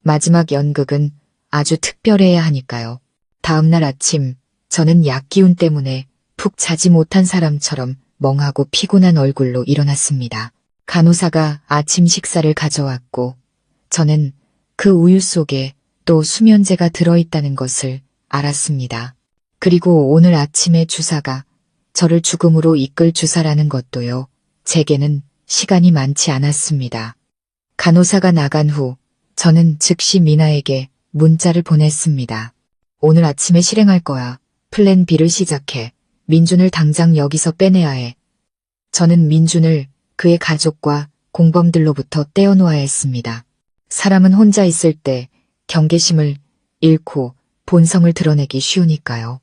마지막 연극은 아주 특별해야 하니까요. 다음날 아침 저는 약기운 때문에 푹 자지 못한 사람처럼 멍하고 피곤한 얼굴로 일어났습니다. 간호사가 아침 식사를 가져왔고 저는 그 우유 속에 또 수면제가 들어있다는 것을 알았습니다. 그리고 오늘 아침의 주사가 저를 죽음으로 이끌 주사라는 것도요. 제게는 시간이 많지 않았습니다. 간호사가 나간 후 저는 즉시 미나에게 문자를 보냈습니다. 오늘 아침에 실행할 거야. 플랜 B를 시작해. 민준을 당장 여기서 빼내야 해. 저는 민준을 그의 가족과 공범들로부터 떼어놓아야 했습니다. 사람은 혼자 있을 때 경계심을 잃고 본성을 드러내기 쉬우니까요.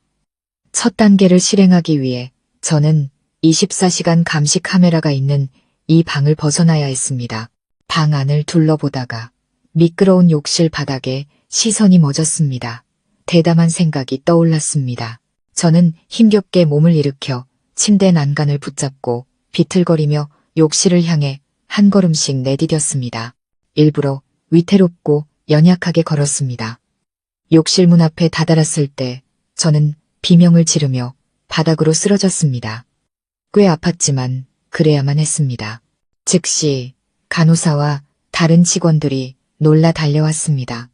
첫 단계를 실행하기 위해 저는 24시간 감시 카메라가 있는 이 방을 벗어나야 했습니다. 방 안을 둘러보다가 미끄러운 욕실 바닥에 시선이 멎었습니다. 대담한 생각이 떠올랐습니다. 저는 힘겹게 몸을 일으켜 침대 난간을 붙잡고 비틀거리며 욕실을 향해 한 걸음씩 내디뎠습니다. 일부러 위태롭고 연약하게 걸었습니다. 욕실 문 앞에 다다랐을 때 저는 비명을 지르며 바닥으로 쓰러졌습니다. 꽤 아팠지만 그래야만 했습니다. 즉시 간호사와 다른 직원들이 놀라 달려왔습니다.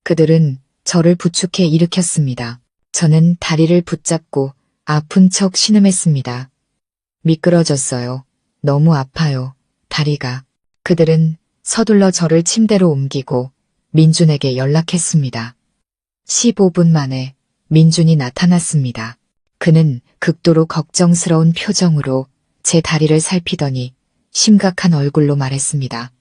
그들은 저를 부축해 일으켰습니다. 저는 다리를 붙잡고 아픈 척 신음했습니다. 미끄러졌어요. 너무 아파요. 다리가. 그들은 서둘러 저를 침대로 옮기고 민준에게 연락했습니다. 15분 만에 민준이 나타났습니다. 그는 극도로 걱정스러운 표정으로 제 다리를 살피더니 심각한 얼굴로 말했습니다.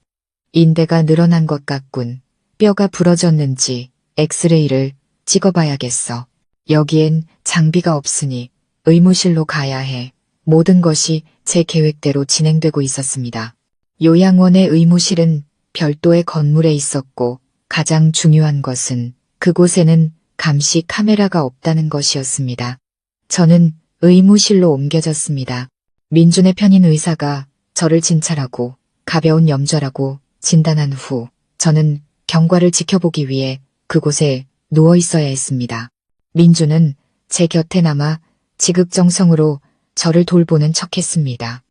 인대가 늘어난 것 같군. 뼈가 부러졌는지 엑스레이를 찍어봐야겠어. 여기엔 장비가 없으니 의무실로 가야 해. 모든 것이 제 계획대로 진행되고 있었습니다. 요양원의 의무실은 별도의 건물에 있었고 가장 중요한 것은 그곳에는 감시 카메라가 없다는 것이었습니다. 저는 의무실로 옮겨졌습니다. 민준의 편인 의사가 저를 진찰하고 가벼운 염좌라고 진단한 후 저는 경과를 지켜보기 위해 그곳에 누워 있어야 했습니다. 민준은 제 곁에 남아 지극정성으로 저를 돌보는 척했습니다.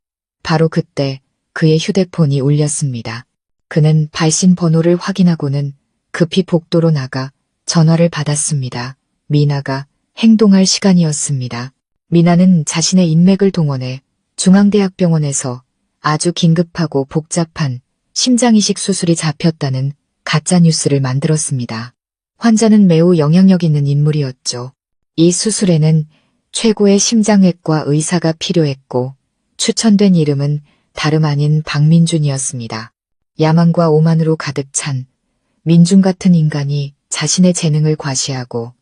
바로 그때 그의 휴대폰이 울렸습니다. 그는 발신 번호를 확인하고는 급히 복도로 나가 전화를 받았습니다. 미나가 행동할 시간이었습니다. 미나는 자신의 인맥을 동원해 중앙대학병원에서 아주 긴급하고 복잡한 심장이식 수술이 잡혔다는 가짜뉴스를 만들었습니다. 환자는 매우 영향력 있는 인물이었죠. 이 수술에는 최고의 심장외과 의사가 필요했고 추천된 이름은 다름 아닌 박민준이었습니다. 야망과 오만으로 가득 찬 민준 같은 인간이 자신의 재능을 과시하고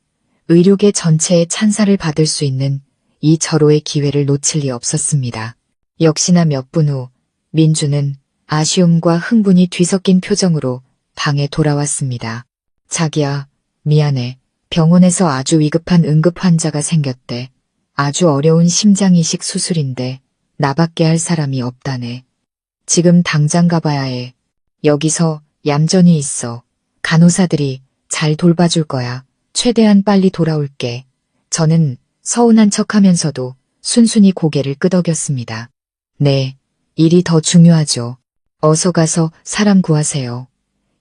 의료계 전체의 찬사를 받을 수 있는 이 절호의 기회를 놓칠 리 없었습니다. 역시나 몇 분 후 민준은 아쉬움과 흥분이 뒤섞인 표정으로 방에 돌아왔습니다. 자기야, 미안해. 병원에서 아주 위급한 응급 환자가 생겼대. 아주 어려운 심장이식 수술인데 나밖에 할 사람이 없다네. 지금 당장 가봐야 해. 여기서 얌전히 있어. 간호사들이 잘 돌봐줄 거야. 최대한 빨리 돌아올게. 저는 서운한 척하면서도 순순히 고개를 끄덕였습니다. 네, 일이 더 중요하죠. 어서 가서 사람 구하세요.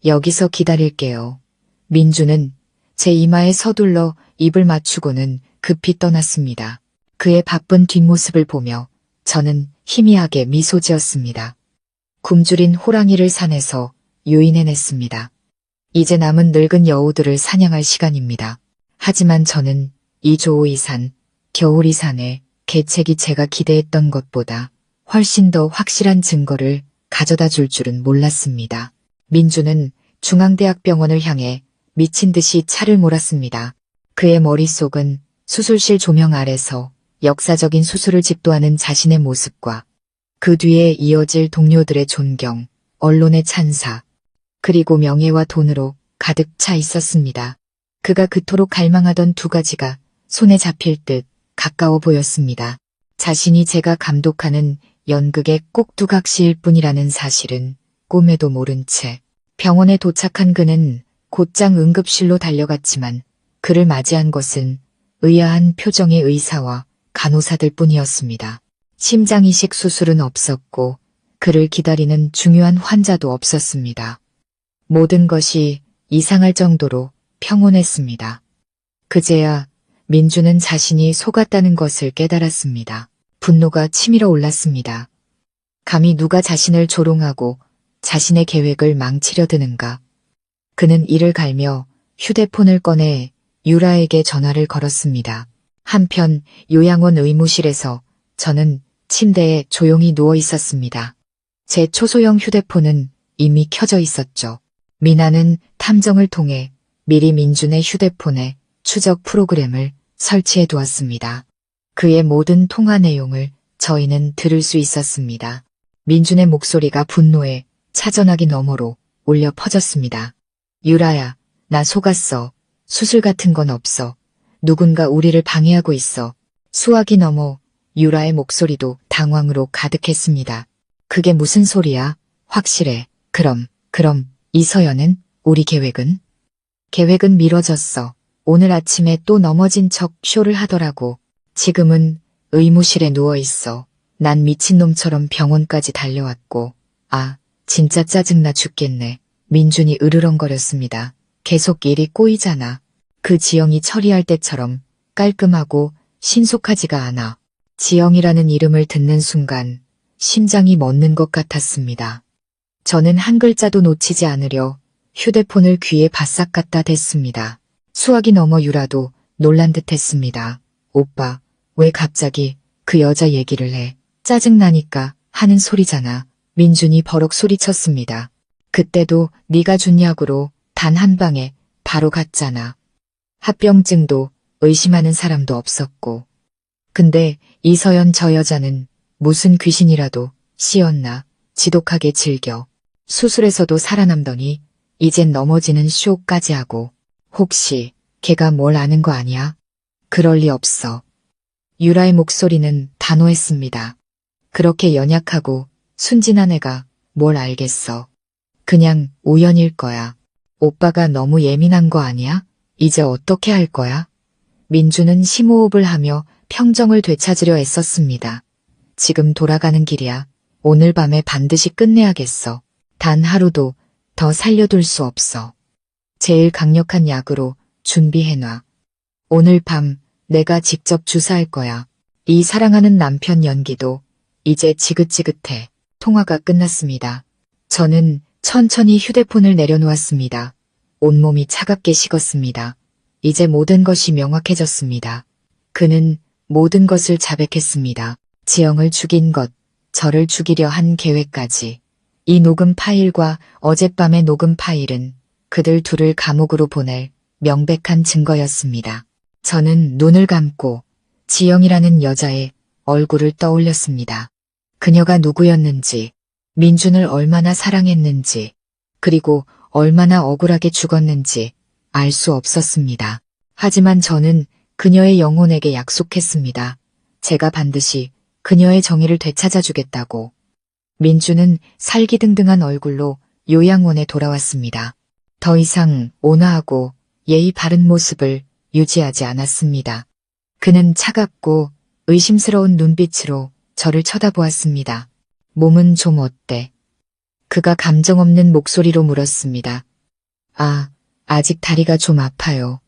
여기서 기다릴게요. 민주는 제 이마에 서둘러 입을 맞추고는 급히 떠났습니다. 그의 바쁜 뒷모습을 보며 저는 희미하게 미소 지었습니다. 굶주린 호랑이를 산에서 유인해냈습니다. 이제 남은 늙은 여우들을 사냥할 시간입니다. 하지만 저는 이 조오이산, 겨울이산의 개책이 제가 기대했던 것보다 훨씬 더 확실한 증거를 가져다 줄 줄은 몰랐습니다. 민주는 중앙대학병원을 향해 미친 듯이 차를 몰았습니다. 그의 머릿속은 수술실 조명 아래서 역사적인 수술을 집도하는 자신의 모습과 그 뒤에 이어질 동료들의 존경, 언론의 찬사, 그리고 명예와 돈으로 가득 차 있었습니다. 그가 그토록 갈망하던 두 가지가 손에 잡힐 듯 가까워 보였습니다. 자신이 제가 감독하는 연극의 꼭두각시일 뿐이라는 사실은 꿈에도 모른 채 병원에 도착한 그는 곧장 응급실로 달려갔지만 그를 맞이한 것은 의아한 표정의 의사와 간호사들 뿐이었습니다. 심장이식 수술은 없었고 그를 기다리는 중요한 환자도 없었습니다. 모든 것이 이상할 정도로 평온했습니다. 그제야 민주는 자신이 속았다는 것을 깨달았습니다. 분노가 치밀어 올랐습니다. 감히 누가 자신을 조롱하고 자신의 계획을 망치려 드는가. 그는 이를 갈며 휴대폰을 꺼내 유라에게 전화를 걸었습니다. 한편 요양원 의무실에서 저는 침대에 조용히 누워 있었습니다. 제 초소형 휴대폰은 이미 켜져 있었죠. 미나는 탐정을 통해 미리 민준의 휴대폰에 추적 프로그램을 설치해 두었습니다. 그의 모든 통화 내용을 저희는 들을 수 있었습니다. 민준의 목소리가 분노에 차전하기 너머로 울려 퍼졌습니다. 유라야, 나 속았어. 수술 같은 건 없어. 누군가 우리를 방해하고 있어. 수화기 넘어 유라의 목소리도 당황으로 가득했습니다. 그게 무슨 소리야? 확실해. 그럼 이서연은? 우리 계획은? 계획은 미뤄졌어. 오늘 아침에 또 넘어진 척 쇼를 하더라고. 지금은 의무실에 누워있어. 난 미친놈처럼 병원까지 달려왔고. 아, 진짜 짜증나 죽겠네. 민준이 으르렁거렸습니다. 계속 일이 꼬이잖아. 그 지영이 처리할 때처럼 깔끔하고 신속하지가 않아. 지영이라는 이름을 듣는 순간 심장이 멎는 것 같았습니다. 저는 한 글자도 놓치지 않으려 휴대폰을 귀에 바싹 갖다 댔습니다. 수화기 넘어 유라도 놀란 듯 했습니다. 오빠, 왜 갑자기 그 여자 얘기를 해? 짜증나니까 하는 소리잖아. 민준이 버럭 소리쳤습니다. 그때도 네가 준 약으로 단 한 방에 바로 갔잖아. 합병증도 의심하는 사람도 없었고. 근데 이서연 저 여자는 무슨 귀신이라도 씌었나 지독하게 즐겨. 수술에서도 살아남더니 이젠 넘어지는 쇼까지 하고. 혹시 걔가 뭘 아는 거 아니야? 그럴 리 없어. 유라의 목소리는 단호했습니다. 그렇게 연약하고 순진한 애가 뭘 알겠어. 그냥 우연일 거야. 오빠가 너무 예민한 거 아니야? 이제 어떻게 할 거야? 민주는 심호흡을 하며 평정을 되찾으려 애썼습니다. 지금 돌아가는 길이야. 오늘 밤에 반드시 끝내야겠어. 단 하루도 더 살려둘 수 없어. 제일 강력한 약으로 준비해놔. 오늘 밤 내가 직접 주사할 거야. 이 사랑하는 남편 연기도 이제 지긋지긋해. 통화가 끝났습니다. 저는 천천히 휴대폰을 내려놓았습니다. 온몸이 차갑게 식었습니다. 이제 모든 것이 명확해졌습니다. 그는 모든 것을 자백했습니다. 지영을 죽인 것, 저를 죽이려 한 계획까지. 이 녹음 파일과 어젯밤의 녹음 파일은 그들 둘을 감옥으로 보낼 명백한 증거였습니다. 저는 눈을 감고 지영이라는 여자의 얼굴을 떠올렸습니다. 그녀가 누구였는지, 민준을 얼마나 사랑했는지, 그리고 얼마나 억울하게 죽었는지 알 수 없었습니다. 하지만 저는 그녀의 영혼에게 약속했습니다. 제가 반드시 그녀의 정의를 되찾아주겠다고. 민주는 살기등등한 얼굴로 요양원에 돌아왔습니다. 더 이상 온화하고 예의 바른 모습을 유지하지 않았습니다. 그는 차갑고 의심스러운 눈빛으로 저를 쳐다보았습니다. 몸은 좀 어때? 그가 감정 없는 목소리로 물었습니다. 아직 다리가 좀 아파요.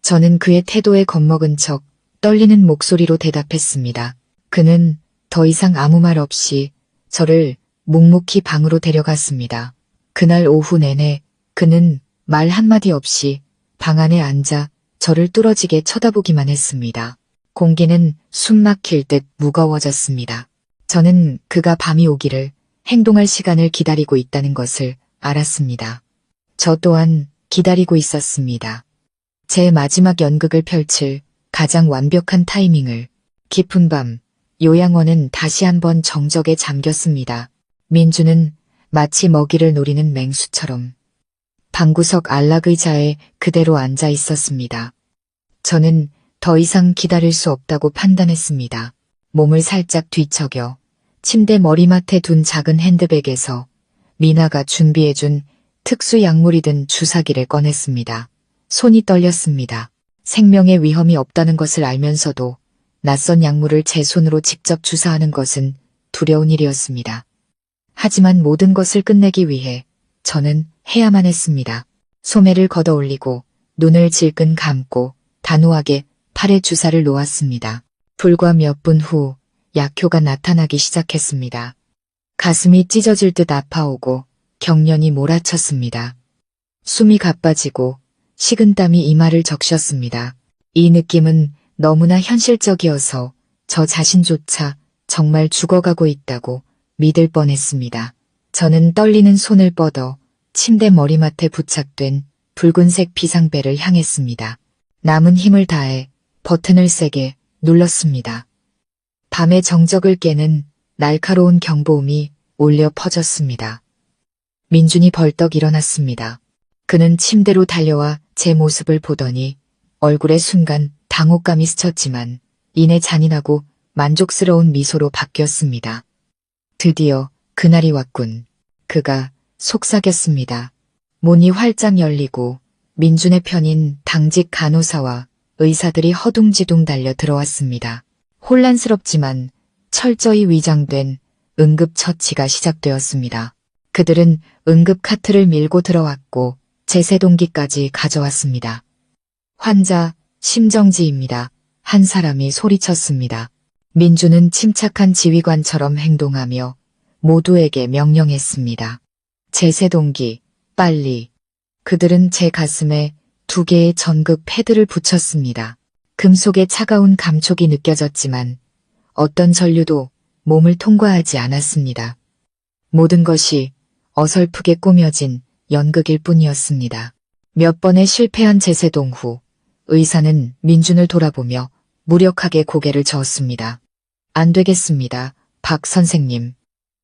저는 그의 태도에 겁먹은 척 떨리는 목소리로 대답했습니다. 그는 더 이상 아무 말 없이 저를 묵묵히 방으로 데려갔습니다. 그날 오후 내내 그는 말 한마디 없이 방 안에 앉아 저를 뚫어지게 쳐다보기만 했습니다. 공기는 숨 막힐 듯 무거워졌습니다. 저는 그가 밤이 오기를 행동할 시간을 기다리고 있다는 것을 알았습니다. 저 또한 기다리고 있었습니다. 제 마지막 연극을 펼칠 가장 완벽한 타이밍을. 깊은 밤, 요양원은 다시 한번 정적에 잠겼습니다. 민주는 마치 먹이를 노리는 맹수처럼 방구석 안락의자에 그대로 앉아 있었습니다. 저는 더 이상 기다릴 수 없다고 판단했습니다. 몸을 살짝 뒤척여 침대 머리맡에 둔 작은 핸드백에서 미나가 준비해준 특수 약물이 든 주사기를 꺼냈습니다. 손이 떨렸습니다. 생명의 위험이 없다는 것을 알면서도 낯선 약물을 제 손으로 직접 주사하는 것은 두려운 일이었습니다. 하지만 모든 것을 끝내기 위해 저는 해야만 했습니다. 소매를 걷어 올리고 눈을 질끈 감고 단호하게 팔에 주사를 놓았습니다. 불과 몇 분 후 약효가 나타나기 시작했습니다. 가슴이 찢어질 듯 아파오고 경련이 몰아쳤습니다. 숨이 가빠지고 식은땀이 이마를 적셨습니다. 이 느낌은 너무나 현실적이어서 저 자신조차 정말 죽어가고 있다고 믿을 뻔했습니다. 저는 떨리는 손을 뻗어 침대 머리맡에 부착된 붉은색 비상벨을 향했습니다. 남은 힘을 다해 버튼을 세게 눌렀습니다. 밤의 정적을 깨는 날카로운 경보음이 울려 퍼졌습니다. 민준이 벌떡 일어났습니다. 그는 침대로 달려와 제 모습을 보더니 얼굴에 순간 당혹감이 스쳤지만 이내 잔인하고 만족스러운 미소로 바뀌었습니다. 드디어 그날이 왔군. 그가 속삭였습니다. 문이 활짝 열리고 민준의 편인 당직 간호사와 의사들이 허둥지둥 달려 들어왔습니다. 혼란스럽지만 철저히 위장된 응급처치가 시작되었습니다. 그들은 응급 카트를 밀고 들어왔고 제세동기까지 가져왔습니다. 환자 심정지입니다. 한 사람이 소리쳤습니다. 민주는 침착한 지휘관처럼 행동하며 모두에게 명령했습니다. 제세동기, 빨리. 그들은 제 가슴에 2개의 전극 패드를 붙였습니다. 금속의 차가운 감촉이 느껴졌지만 어떤 전류도 몸을 통과하지 않았습니다. 모든 것이 어설프게 꾸며진 연극일 뿐이었습니다. 몇 번의 실패한 제세동 후 의사는 민준을 돌아보며 무력하게 고개를 저었습니다. 안 되겠습니다. 박 선생님.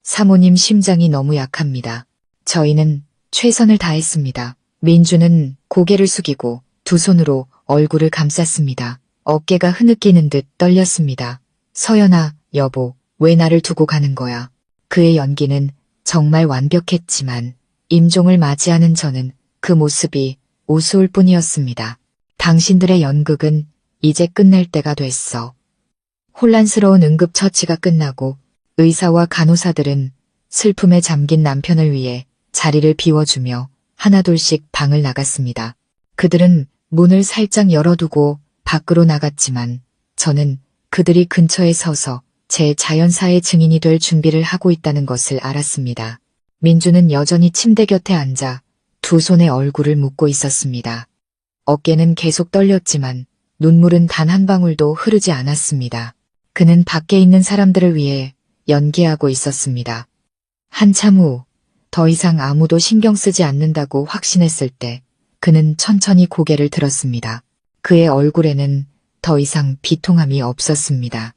사모님 심장이 너무 약합니다. 저희는 최선을 다했습니다. 민준은 고개를 숙이고 두 손으로 얼굴을 감쌌습니다. 어깨가 흐느끼는 듯 떨렸습니다. 서연아, 여보, 왜 나를 두고 가는 거야? 그의 연기는 정말 완벽했지만 임종을 맞이하는 저는 그 모습이 우스울 뿐이었습니다. 당신들의 연극은 이제 끝낼 때가 됐어. 혼란스러운 응급처치가 끝나고 의사와 간호사들은 슬픔에 잠긴 남편을 위해 자리를 비워주며 하나둘씩 방을 나갔습니다. 그들은 문을 살짝 열어두고 밖으로 나갔지만 저는 그들이 근처에 서서 제 자연사의 증인이 될 준비를 하고 있다는 것을 알았습니다. 민주는 여전히 침대 곁에 앉아 두 손에 얼굴을 묶고 있었습니다. 어깨는 계속 떨렸지만 눈물은 단 한 방울도 흐르지 않았습니다. 그는 밖에 있는 사람들을 위해 연기하고 있었습니다. 한참 후 더 이상 아무도 신경 쓰지 않는다고 확신했을 때 그는 천천히 고개를 들었습니다. 그의 얼굴에는 더 이상 비통함이 없었습니다.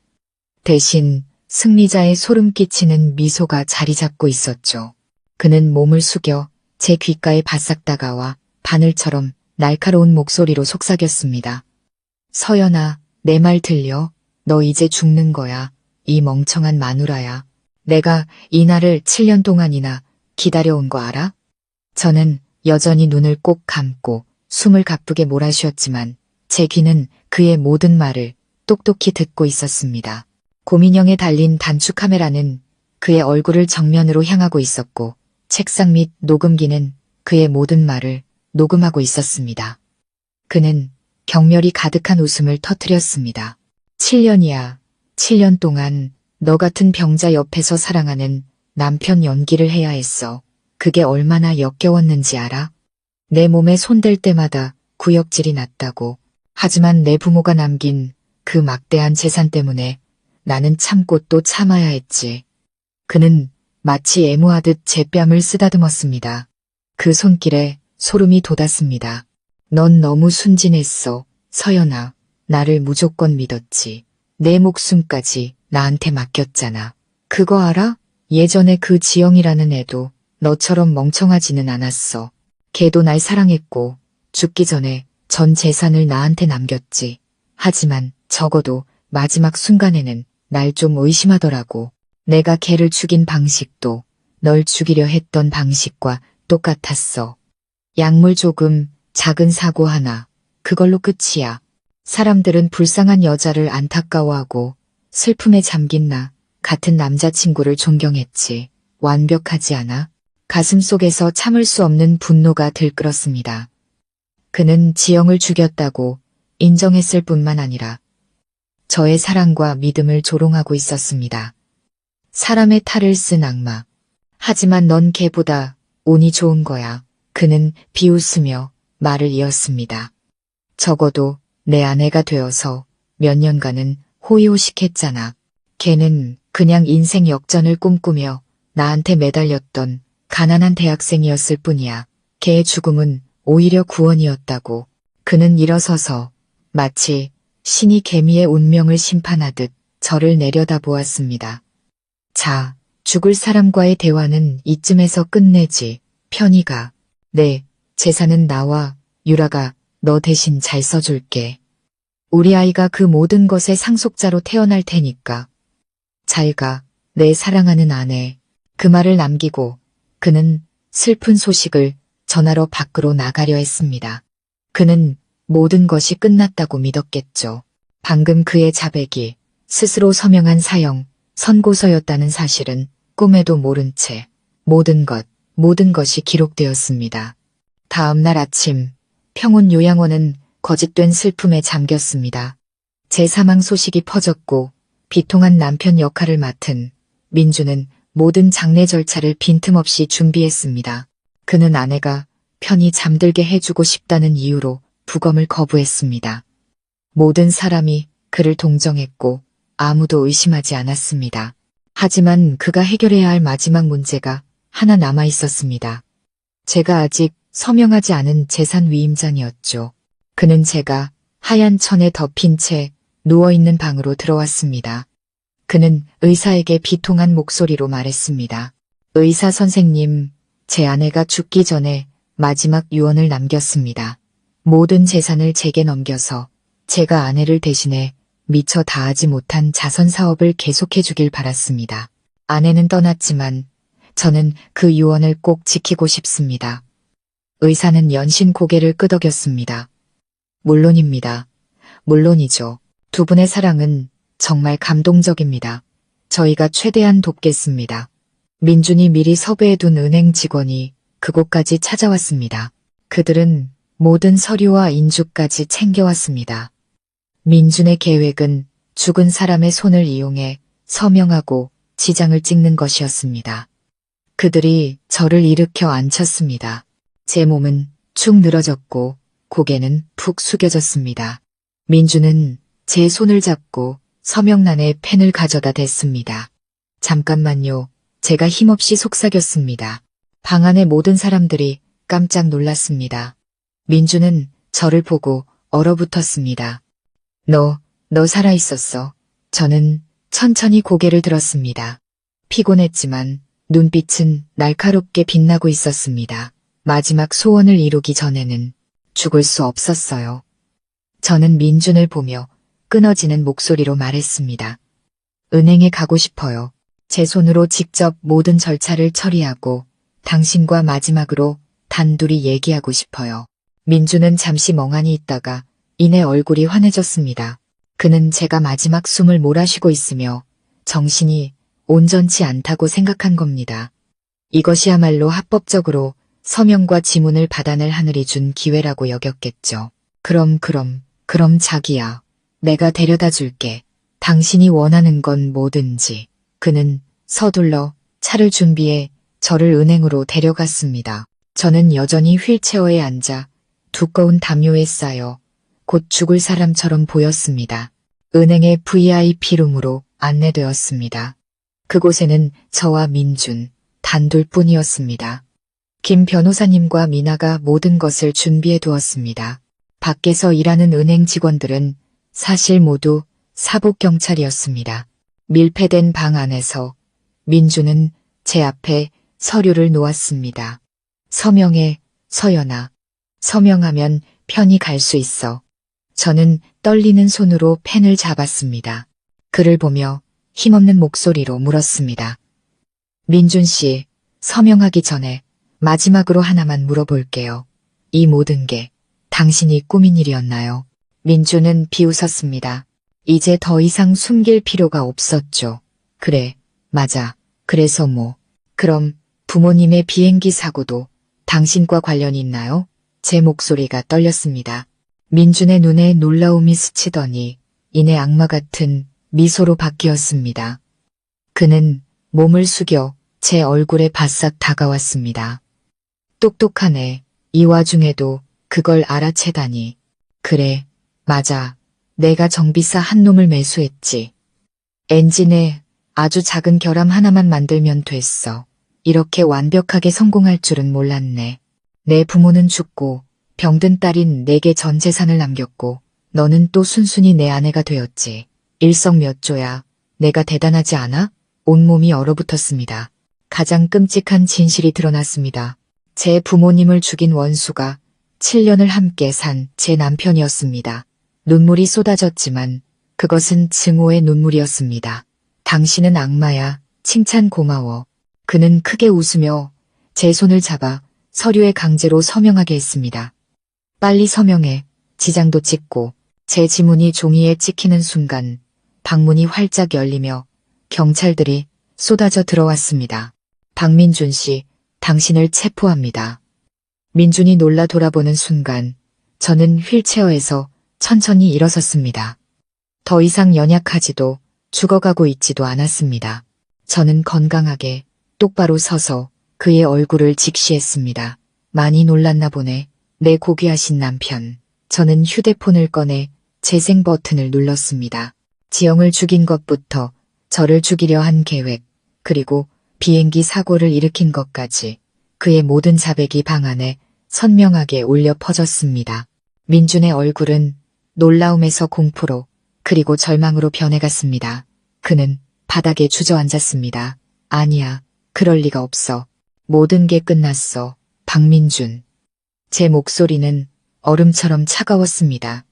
대신 승리자의 소름 끼치는 미소가 자리 잡고 있었죠. 그는 몸을 숙여 제 귓가에 바싹 다가와 바늘처럼 날카로운 목소리로 속삭였습니다. 서연아, 내 말 들려? 너 이제 죽는 거야. 이 멍청한 마누라야. 내가 이 날을 7년 동안이나 기다려온 거 알아? 저는 여전히 눈을 꼭 감고 숨을 가쁘게 몰아쉬었지만 제 귀는 그의 모든 말을 똑똑히 듣고 있었습니다. 고민형에 달린 단축 카메라는 그의 얼굴을 정면으로 향하고 있었고 책상 및 녹음기는 그의 모든 말을 녹음하고 있었습니다. 그는 경멸이 가득한 웃음을 터뜨렸습니다. 7년이야. 7년 동안 너 같은 병자 옆에서 사랑하는 남편 연기를 해야 했어. 그게 얼마나 역겨웠는지 알아? 내 몸에 손댈 때마다 구역질이 났다고. 하지만 내 부모가 남긴 그 막대한 재산 때문에 나는 참고 또 참아야 했지. 그는 마치 애무하듯 제 뺨을 쓰다듬었습니다. 그 손길에 소름이 돋았습니다. 넌 너무 순진했어, 서연아. 나를 무조건 믿었지. 내 목숨까지 나한테 맡겼잖아. 그거 알아? 예전에 그 지영이라는 애도 너처럼 멍청하지는 않았어. 걔도 날 사랑했고 죽기 전에 전 재산을 나한테 남겼지. 하지만 적어도 마지막 순간에는 날 좀 의심하더라고. 내가 걔를 죽인 방식도 널 죽이려 했던 방식과 똑같았어. 약물 조금, 작은 사고 하나, 그걸로 끝이야. 사람들은 불쌍한 여자를 안타까워하고 슬픔에 잠긴 나 같은 남자친구를 존경했지. 완벽하지 않아? 가슴속에서 참을 수 없는 분노가 들끓었습니다. 그는 지영을 죽였다고 인정했을 뿐만 아니라 저의 사랑과 믿음을 조롱하고 있었습니다. 사람의 탈을 쓴 악마. 하지만 넌 걔보다 운이 좋은 거야. 그는 비웃으며 말을 이었습니다. 적어도 내 아내가 되어서 몇 년간은 호의호식했잖아. 걔는 그냥 인생 역전을 꿈꾸며 나한테 매달렸던 가난한 대학생이었을 뿐이야. 걔의 죽음은 오히려 구원이었다고. 그는 일어서서 마치 신이 개미의 운명을 심판하듯 저를 내려다보았습니다. 자, 죽을 사람과의 대화는 이쯤에서 끝내지. 편히 가. 네, 재산은 나와 유라가 너 대신 잘 써줄게. 우리 아이가 그 모든 것의 상속자로 태어날 테니까. 잘 가, 내 사랑하는 아내. 그 말을 남기고 그는 슬픈 소식을 전하러 밖으로 나가려 했습니다. 그는 모든 것이 끝났다고 믿었겠죠. 방금 그의 자백이 스스로 서명한 사형, 선고서였다는 사실은 꿈에도 모른 채 모든 것이 기록되었습니다. 다음 날 아침, 평온 요양원은 거짓된 슬픔에 잠겼습니다. 제 사망 소식이 퍼졌고 비통한 남편 역할을 맡은 민주는 모든 장례 절차를 빈틈없이 준비했습니다. 그는 아내가 편히 잠들게 해주고 싶다는 이유로 부검을 거부했습니다. 모든 사람이 그를 동정했고 아무도 의심하지 않았습니다. 하지만 그가 해결해야 할 마지막 문제가 하나 남아 있었습니다. 제가 아직 서명하지 않은 재산 위임장이었죠. 그는 제가 하얀 천에 덮인 채 누워있는 방으로 들어왔습니다. 그는 의사에게 비통한 목소리로 말했습니다. 의사 선생님, 제 아내가 죽기 전에 마지막 유언을 남겼습니다. 모든 재산을 제게 넘겨서 제가 아내를 대신해 미처 다하지 못한 자선 사업을 계속해 주길 바랐습니다. 아내는 떠났지만 저는 그 유언을 꼭 지키고 싶습니다. 의사는 연신 고개를 끄덕였습니다. 물론입니다. 물론이죠. 두 분의 사랑은 정말 감동적입니다. 저희가 최대한 돕겠습니다. 민준이 미리 섭외해둔 은행 직원이 그곳까지 찾아왔습니다. 그들은 모든 서류와 인주까지 챙겨왔습니다. 민준의 계획은 죽은 사람의 손을 이용해 서명하고 지장을 찍는 것이었습니다. 그들이 저를 일으켜 앉혔습니다. 제 몸은 축 늘어졌고 고개는 푹 숙여졌습니다. 민주는 제 손을 잡고 서명란에 펜을 가져다 댔습니다. 잠깐만요. 제가 힘없이 속삭였습니다. 방 안의 모든 사람들이 깜짝 놀랐습니다. 민주는 저를 보고 얼어붙었습니다. 너 살아있었어. 저는 천천히 고개를 들었습니다. 피곤했지만 눈빛은 날카롭게 빛나고 있었습니다. 마지막 소원을 이루기 전에는 죽을 수 없었어요. 저는 민준을 보며 끊어지는 목소리로 말했습니다. 은행에 가고 싶어요. 제 손으로 직접 모든 절차를 처리하고 당신과 마지막으로 단둘이 얘기하고 싶어요. 민주는 잠시 멍하니 있다가 이내 얼굴이 환해졌습니다. 그는 제가 마지막 숨을 몰아쉬고 있으며 정신이 온전치 않다고 생각한 겁니다. 이것이야말로 합법적으로 서명과 지문을 받아낼 하늘이 준 기회라고 여겼겠죠. 그럼 자기야. 내가 데려다 줄게. 당신이 원하는 건 뭐든지. 그는 서둘러 차를 준비해 저를 은행으로 데려갔습니다. 저는 여전히 휠체어에 앉아 두꺼운 담요에 쌓여 곧 죽을 사람처럼 보였습니다. 은행의 VIP룸으로 안내되었습니다. 그곳에는 저와 민준, 단둘뿐이었습니다. 김 변호사님과 미나가 모든 것을 준비해 두었습니다. 밖에서 일하는 은행 직원들은 사실 모두 사복경찰이었습니다. 밀폐된 방 안에서 민주는 제 앞에 서류를 놓았습니다. 서명해, 서연아. 서명하면 편히 갈 수 있어. 저는 떨리는 손으로 펜을 잡았습니다. 그를 보며 힘없는 목소리로 물었습니다. 민준 씨, 서명하기 전에 마지막으로 하나만 물어볼게요. 이 모든 게 당신이 꾸민 일이었나요? 민준은 비웃었습니다. 이제 더 이상 숨길 필요가 없었죠. 그래, 맞아. 그래서 뭐. 그럼 부모님의 비행기 사고도 당신과 관련이 있나요? 제 목소리가 떨렸습니다. 민준의 눈에 놀라움이 스치더니 이내 악마 같은 미소로 바뀌었습니다. 그는 몸을 숙여 제 얼굴에 바싹 다가왔습니다. 똑똑하네. 이 와중에도 그걸 알아채다니. 그래, 맞아. 내가 정비사 한 놈을 매수했지. 엔진에 아주 작은 결함 하나만 만들면 됐어. 이렇게 완벽하게 성공할 줄은 몰랐네. 내 부모는 죽고 병든 딸인 내게 전 재산을 남겼고 너는 또 순순히 내 아내가 되었지. 일석몇조야. 내가 대단하지 않아? 온몸이 얼어붙었습니다. 가장 끔찍한 진실이 드러났습니다. 제 부모님을 죽인 원수가 7년을 함께 산 제 남편이었습니다. 눈물이 쏟아졌지만 그것은 증오의 눈물이었습니다. 당신은 악마야. 칭찬 고마워. 그는 크게 웃으며 제 손을 잡아 서류에 강제로 서명하게 했습니다. 빨리 서명해. 지장도 찍고. 제 지문이 종이에 찍히는 순간 방문이 활짝 열리며 경찰들이 쏟아져 들어왔습니다. 박민준 씨, 당신을 체포합니다. 민준이 놀라 돌아보는 순간 저는 휠체어에서 천천히 일어섰습니다. 더 이상 연약하지도 죽어가고 있지도 않았습니다. 저는 건강하게 똑바로 서서 그의 얼굴을 직시했습니다. 많이 놀랐나 보네. 내 고귀하신 남편. 저는 휴대폰을 꺼내 재생 버튼을 눌렀습니다. 지영을 죽인 것부터 저를 죽이려 한 계획, 그리고 비행기 사고를 일으킨 것까지 그의 모든 자백이 방 안에 선명하게 울려 퍼졌습니다. 민준의 얼굴은 놀라움에서 공포로 그리고 절망으로 변해갔습니다. 그는 바닥에 주저앉았습니다. 아니야, 그럴 리가 없어. 모든 게 끝났어. 박민준. 제 목소리는 얼음처럼 차가웠습니다.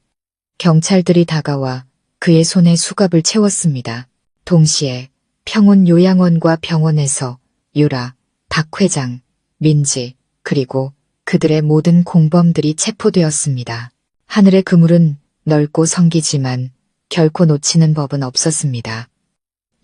경찰들이 다가와 그의 손에 수갑을 채웠습니다. 동시에 평온 요양원과 병원에서 유라, 박 회장, 민지, 그리고 그들의 모든 공범들이 체포되었습니다. 하늘의 그물은 넓고 성기지만 결코 놓치는 법은 없었습니다.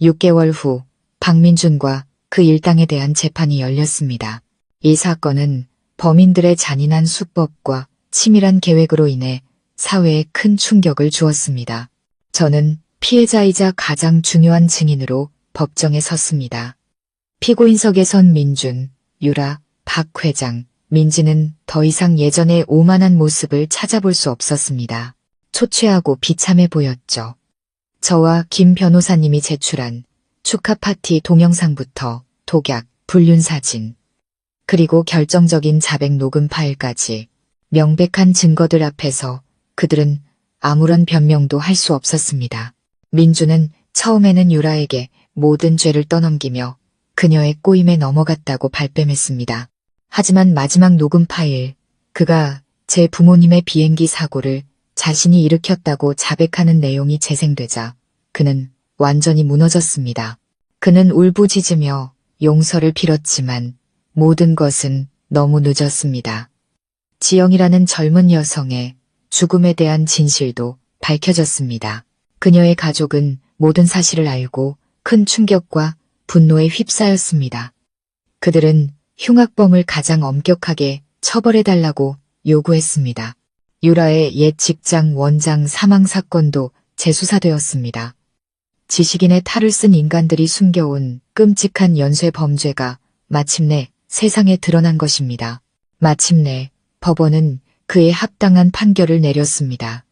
6개월 후 박민준과 그 일당에 대한 재판이 열렸습니다. 이 사건은 범인들의 잔인한 수법과 치밀한 계획으로 인해 사회에 큰 충격을 주었습니다. 저는 피해자이자 가장 중요한 증인으로 법정에 섰습니다. 피고인석에 선 민준, 유라, 박 회장, 민지는 더 이상 예전의 오만한 모습을 찾아볼 수 없었습니다. 초췌하고 비참해 보였죠. 저와 김 변호사님이 제출한 축하 파티 동영상부터 독약, 불륜 사진, 그리고 결정적인 자백 녹음 파일까지 명백한 증거들 앞에서 그들은 아무런 변명도 할 수 없었습니다. 민주는 처음에는 유라에게 모든 죄를 떠넘기며 그녀의 꼬임에 넘어갔다고 발뺌했습니다. 하지만 마지막 녹음 파일, 그가 제 부모님의 비행기 사고를 자신이 일으켰다고 자백하는 내용이 재생되자 그는 완전히 무너졌습니다. 그는 울부짖으며 용서를 빌었지만 모든 것은 너무 늦었습니다. 지영이라는 젊은 여성의 죽음에 대한 진실도 밝혀졌습니다. 그녀의 가족은 모든 사실을 알고 큰 충격과 분노에 휩싸였습니다. 그들은 흉악범을 가장 엄격하게 처벌해달라고 요구했습니다. 유라의 옛 직장 원장 사망 사건도 재수사되었습니다. 지식인의 탈을 쓴 인간들이 숨겨온 끔찍한 연쇄 범죄가 마침내 세상에 드러난 것입니다. 마침내 법원은 그에 합당한 판결을 내렸습니다.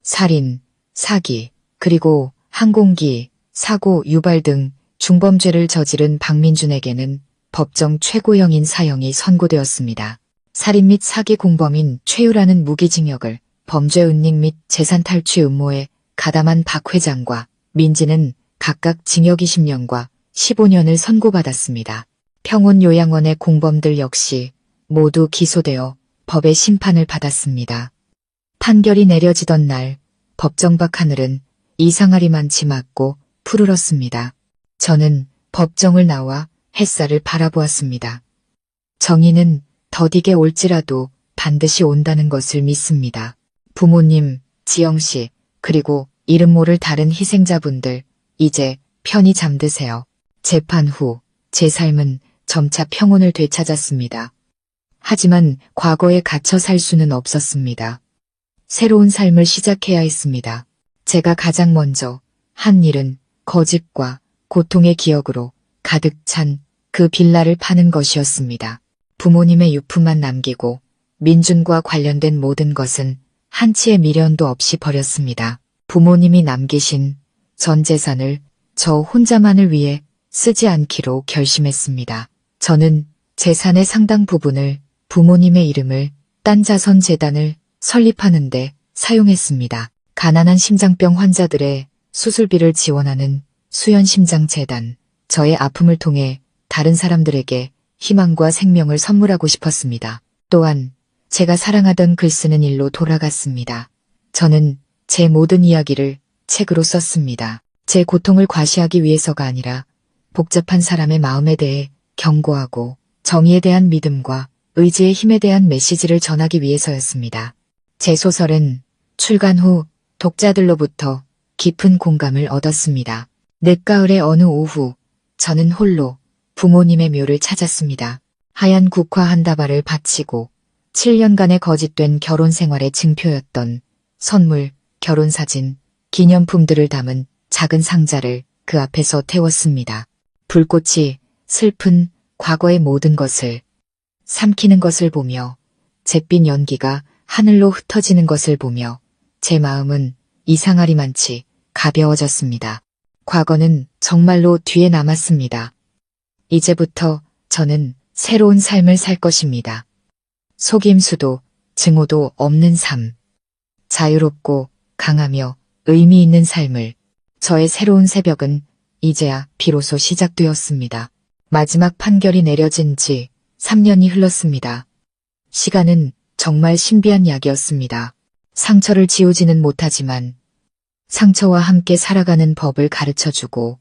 살인, 사기, 그리고 항공기, 사고, 유발 등 중범죄를 저지른 박민준에게는 법정 최고형인 사형이 선고되었습니다. 살인 및 사기 공범인 최유라는 무기징역을, 범죄 은닉 및 재산 탈취 음모에 가담한 박 회장과 민지는 각각 징역 20년과 15년을 선고받았습니다. 평온요양원의 공범들 역시 모두 기소되어 법의 심판을 받았습니다. 판결이 내려지던 날 법정 밖 하늘은 이상하리만치 맑고 푸르렀습니다. 저는 법정을 나와 햇살을 바라보았습니다. 정의는 더디게 올지라도 반드시 온다는 것을 믿습니다. 부모님, 지영씨, 그리고 이름 모를 다른 희생자분들, 이제 편히 잠드세요. 재판 후 제 삶은 점차 평온을 되찾았습니다. 하지만 과거에 갇혀 살 수는 없었습니다. 새로운 삶을 시작해야 했습니다. 제가 가장 먼저 한 일은 거짓과 고통의 기억으로 가득 찬 그 빌라를 파는 것이었습니다. 부모님의 유품만 남기고 민준과 관련된 모든 것은 한치의 미련도 없이 버렸습니다. 부모님이 남기신 전 재산을 저 혼자만을 위해 쓰지 않기로 결심했습니다. 저는 재산의 상당 부분을 부모님의 이름을 딴 자선 재단을 설립하는 데 사용했습니다. 가난한 심장병 환자들의 수술비를 지원하는 수연심장재단, 저의 아픔을 통해 다른 사람들에게 희망과 생명을 선물하고 싶었습니다. 또한 제가 사랑하던 글 쓰는 일로 돌아갔습니다. 저는 제 모든 이야기를 책으로 썼습니다. 제 고통을 과시하기 위해서가 아니라 복잡한 사람의 마음에 대해 경고하고 정의에 대한 믿음과 의지의 힘에 대한 메시지를 전하기 위해서였습니다. 제 소설은 출간 후 독자들로부터 깊은 공감을 얻었습니다. 늦가을의 어느 오후, 저는 홀로 부모님의 묘를 찾았습니다. 하얀 국화 한 다발을 바치고 7년간의 거짓된 결혼 생활의 증표였던 선물, 결혼사진, 기념품들을 담은 작은 상자를 그 앞에서 태웠습니다. 불꽃이 슬픈 과거의 모든 것을 삼키는 것을 보며 잿빛 연기가 하늘로 흩어지는 것을 보며 제 마음은 이상하리만치 가벼워졌습니다. 과거는 정말로 뒤에 남았습니다. 이제부터 저는 새로운 삶을 살 것입니다. 속임수도 증오도 없는 삶. 자유롭고 강하며 의미 있는 삶을. 저의 새로운 새벽은 이제야 비로소 시작되었습니다. 마지막 판결이 내려진 지 3년이 흘렀습니다. 시간은 정말 신비한 약이었습니다. 상처를 지우지는 못하지만 상처와 함께 살아가는 법을 가르쳐주고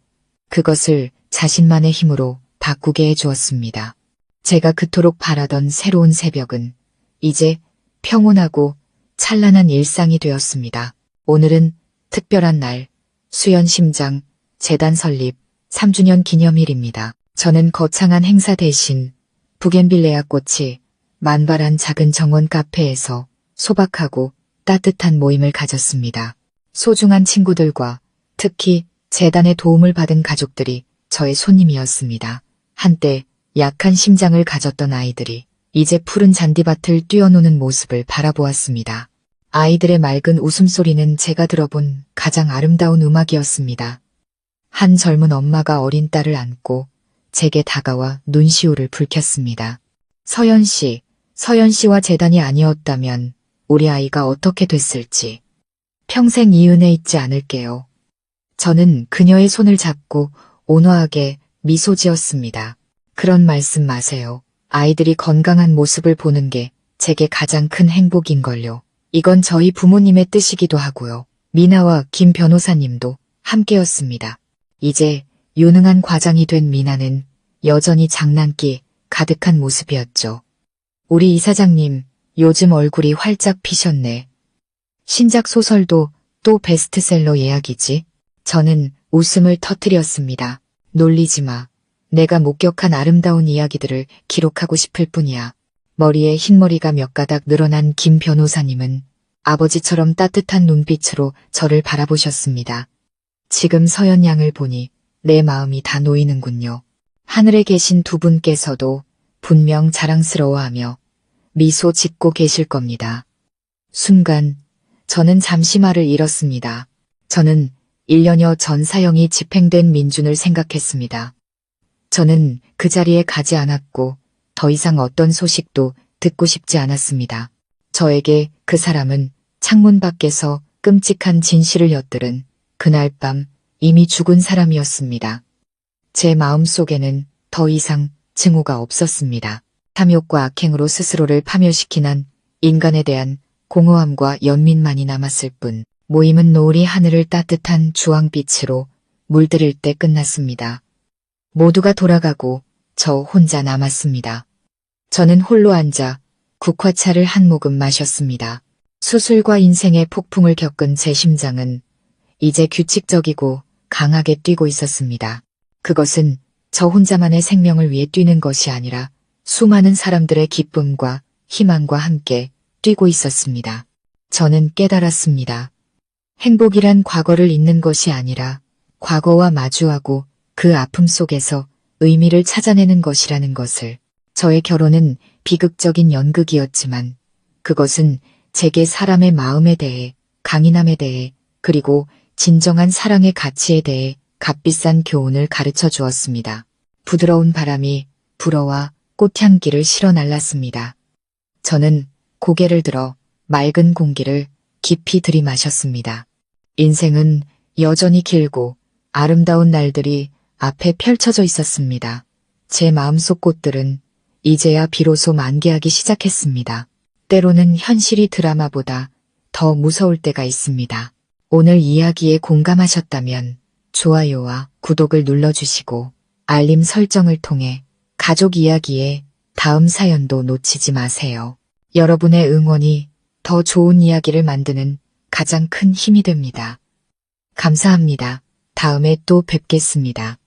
그것을 자신만의 힘으로 바꾸게 해주었습니다. 제가 그토록 바라던 새로운 새벽은 이제 평온하고 찬란한 일상이 되었습니다. 오늘은 특별한 날, 수연심장 재단 설립 3주년 기념일입니다. 저는 거창한 행사 대신 부겐빌레아 꽃이 만발한 작은 정원 카페에서 소박하고 따뜻한 모임을 가졌습니다. 소중한 친구들과 특히 재단의 도움을 받은 가족들이 저의 손님이었습니다. 한때 약한 심장을 가졌던 아이들이 이제 푸른 잔디밭을 뛰어노는 모습을 바라보았습니다. 아이들의 맑은 웃음소리는 제가 들어본 가장 아름다운 음악이었습니다. 한 젊은 엄마가 어린 딸을 안고 제게 다가와 눈시울을 붉혔습니다. 서연 씨와 재단이 아니었다면 우리 아이가 어떻게 됐을지 평생 이 은혜 잊지 않을게요. 저는 그녀의 손을 잡고 온화하게 미소 지었습니다. 그런 말씀 마세요. 아이들이 건강한 모습을 보는 게 제게 가장 큰 행복인걸요. 이건 저희 부모님의 뜻이기도 하고요. 미나와 김 변호사님도 함께였습니다. 이제 유능한 과장이 된 미나는 여전히 장난기 가득한 모습이었죠. 우리 이사장님, 요즘 얼굴이 활짝 피셨네. 신작 소설도 또 베스트셀러 예약이지? 저는 웃음을 터뜨렸습니다. 놀리지 마. 내가 목격한 아름다운 이야기들을 기록하고 싶을 뿐이야. 머리에 흰머리가 몇 가닥 늘어난 김 변호사님은 아버지처럼 따뜻한 눈빛으로 저를 바라보셨습니다. 지금 서연 양을 보니 내 마음이 다 놓이는군요. 하늘에 계신 두 분께서도 분명 자랑스러워하며 미소 짓고 계실 겁니다. 순간 저는 잠시 말을 잃었습니다. 저는 1년여 전 사형이 집행된 민준을 생각했습니다. 저는 그 자리에 가지 않았고 더 이상 어떤 소식도 듣고 싶지 않았습니다. 저에게 그 사람은 창문 밖에서 끔찍한 진실을 엿들은 그날 밤 이미 죽은 사람이었습니다. 제 마음속에는 더 이상 증오가 없었습니다. 탐욕과 악행으로 스스로를 파멸시킨 한 인간에 대한 공허함과 연민만이 남았을 뿐, 모임은 노을이 하늘을 따뜻한 주황빛으로 물들일 때 끝났습니다. 모두가 돌아가고 저 혼자 남았습니다. 저는 홀로 앉아 국화차를 한 모금 마셨습니다. 수술과 인생의 폭풍을 겪은 제 심장은 이제 규칙적이고 강하게 뛰고 있었습니다. 그것은 저 혼자만의 생명을 위해 뛰는 것이 아니라 수많은 사람들의 기쁨과 희망과 함께 뛰고 있었습니다. 저는 깨달았습니다. 행복이란 과거를 잊는 것이 아니라 과거와 마주하고 그 아픔 속에서 의미를 찾아내는 것이라는 것을. 저의 결혼은 비극적인 연극이었지만 그것은 제게 사람의 마음에 대해, 강인함에 대해, 그리고 진정한 사랑의 가치에 대해 값비싼 교훈을 가르쳐 주었습니다. 부드러운 바람이 불어와 꽃향기를 실어 날랐습니다. 저는 고개를 들어 맑은 공기를 깊이 들이마셨습니다. 인생은 여전히 길고 아름다운 날들이 앞에 펼쳐져 있었습니다. 제 마음속 꽃들은 이제야 비로소 만개하기 시작했습니다. 때로는 현실이 드라마보다 더 무서울 때가 있습니다. 오늘 이야기에 공감하셨다면 좋아요와 구독을 눌러주시고 알림 설정을 통해 가족 이야기의 다음 사연도 놓치지 마세요. 여러분의 응원이 더 좋은 이야기를 만드는 가장 큰 힘이 됩니다. 감사합니다. 다음에 또 뵙겠습니다.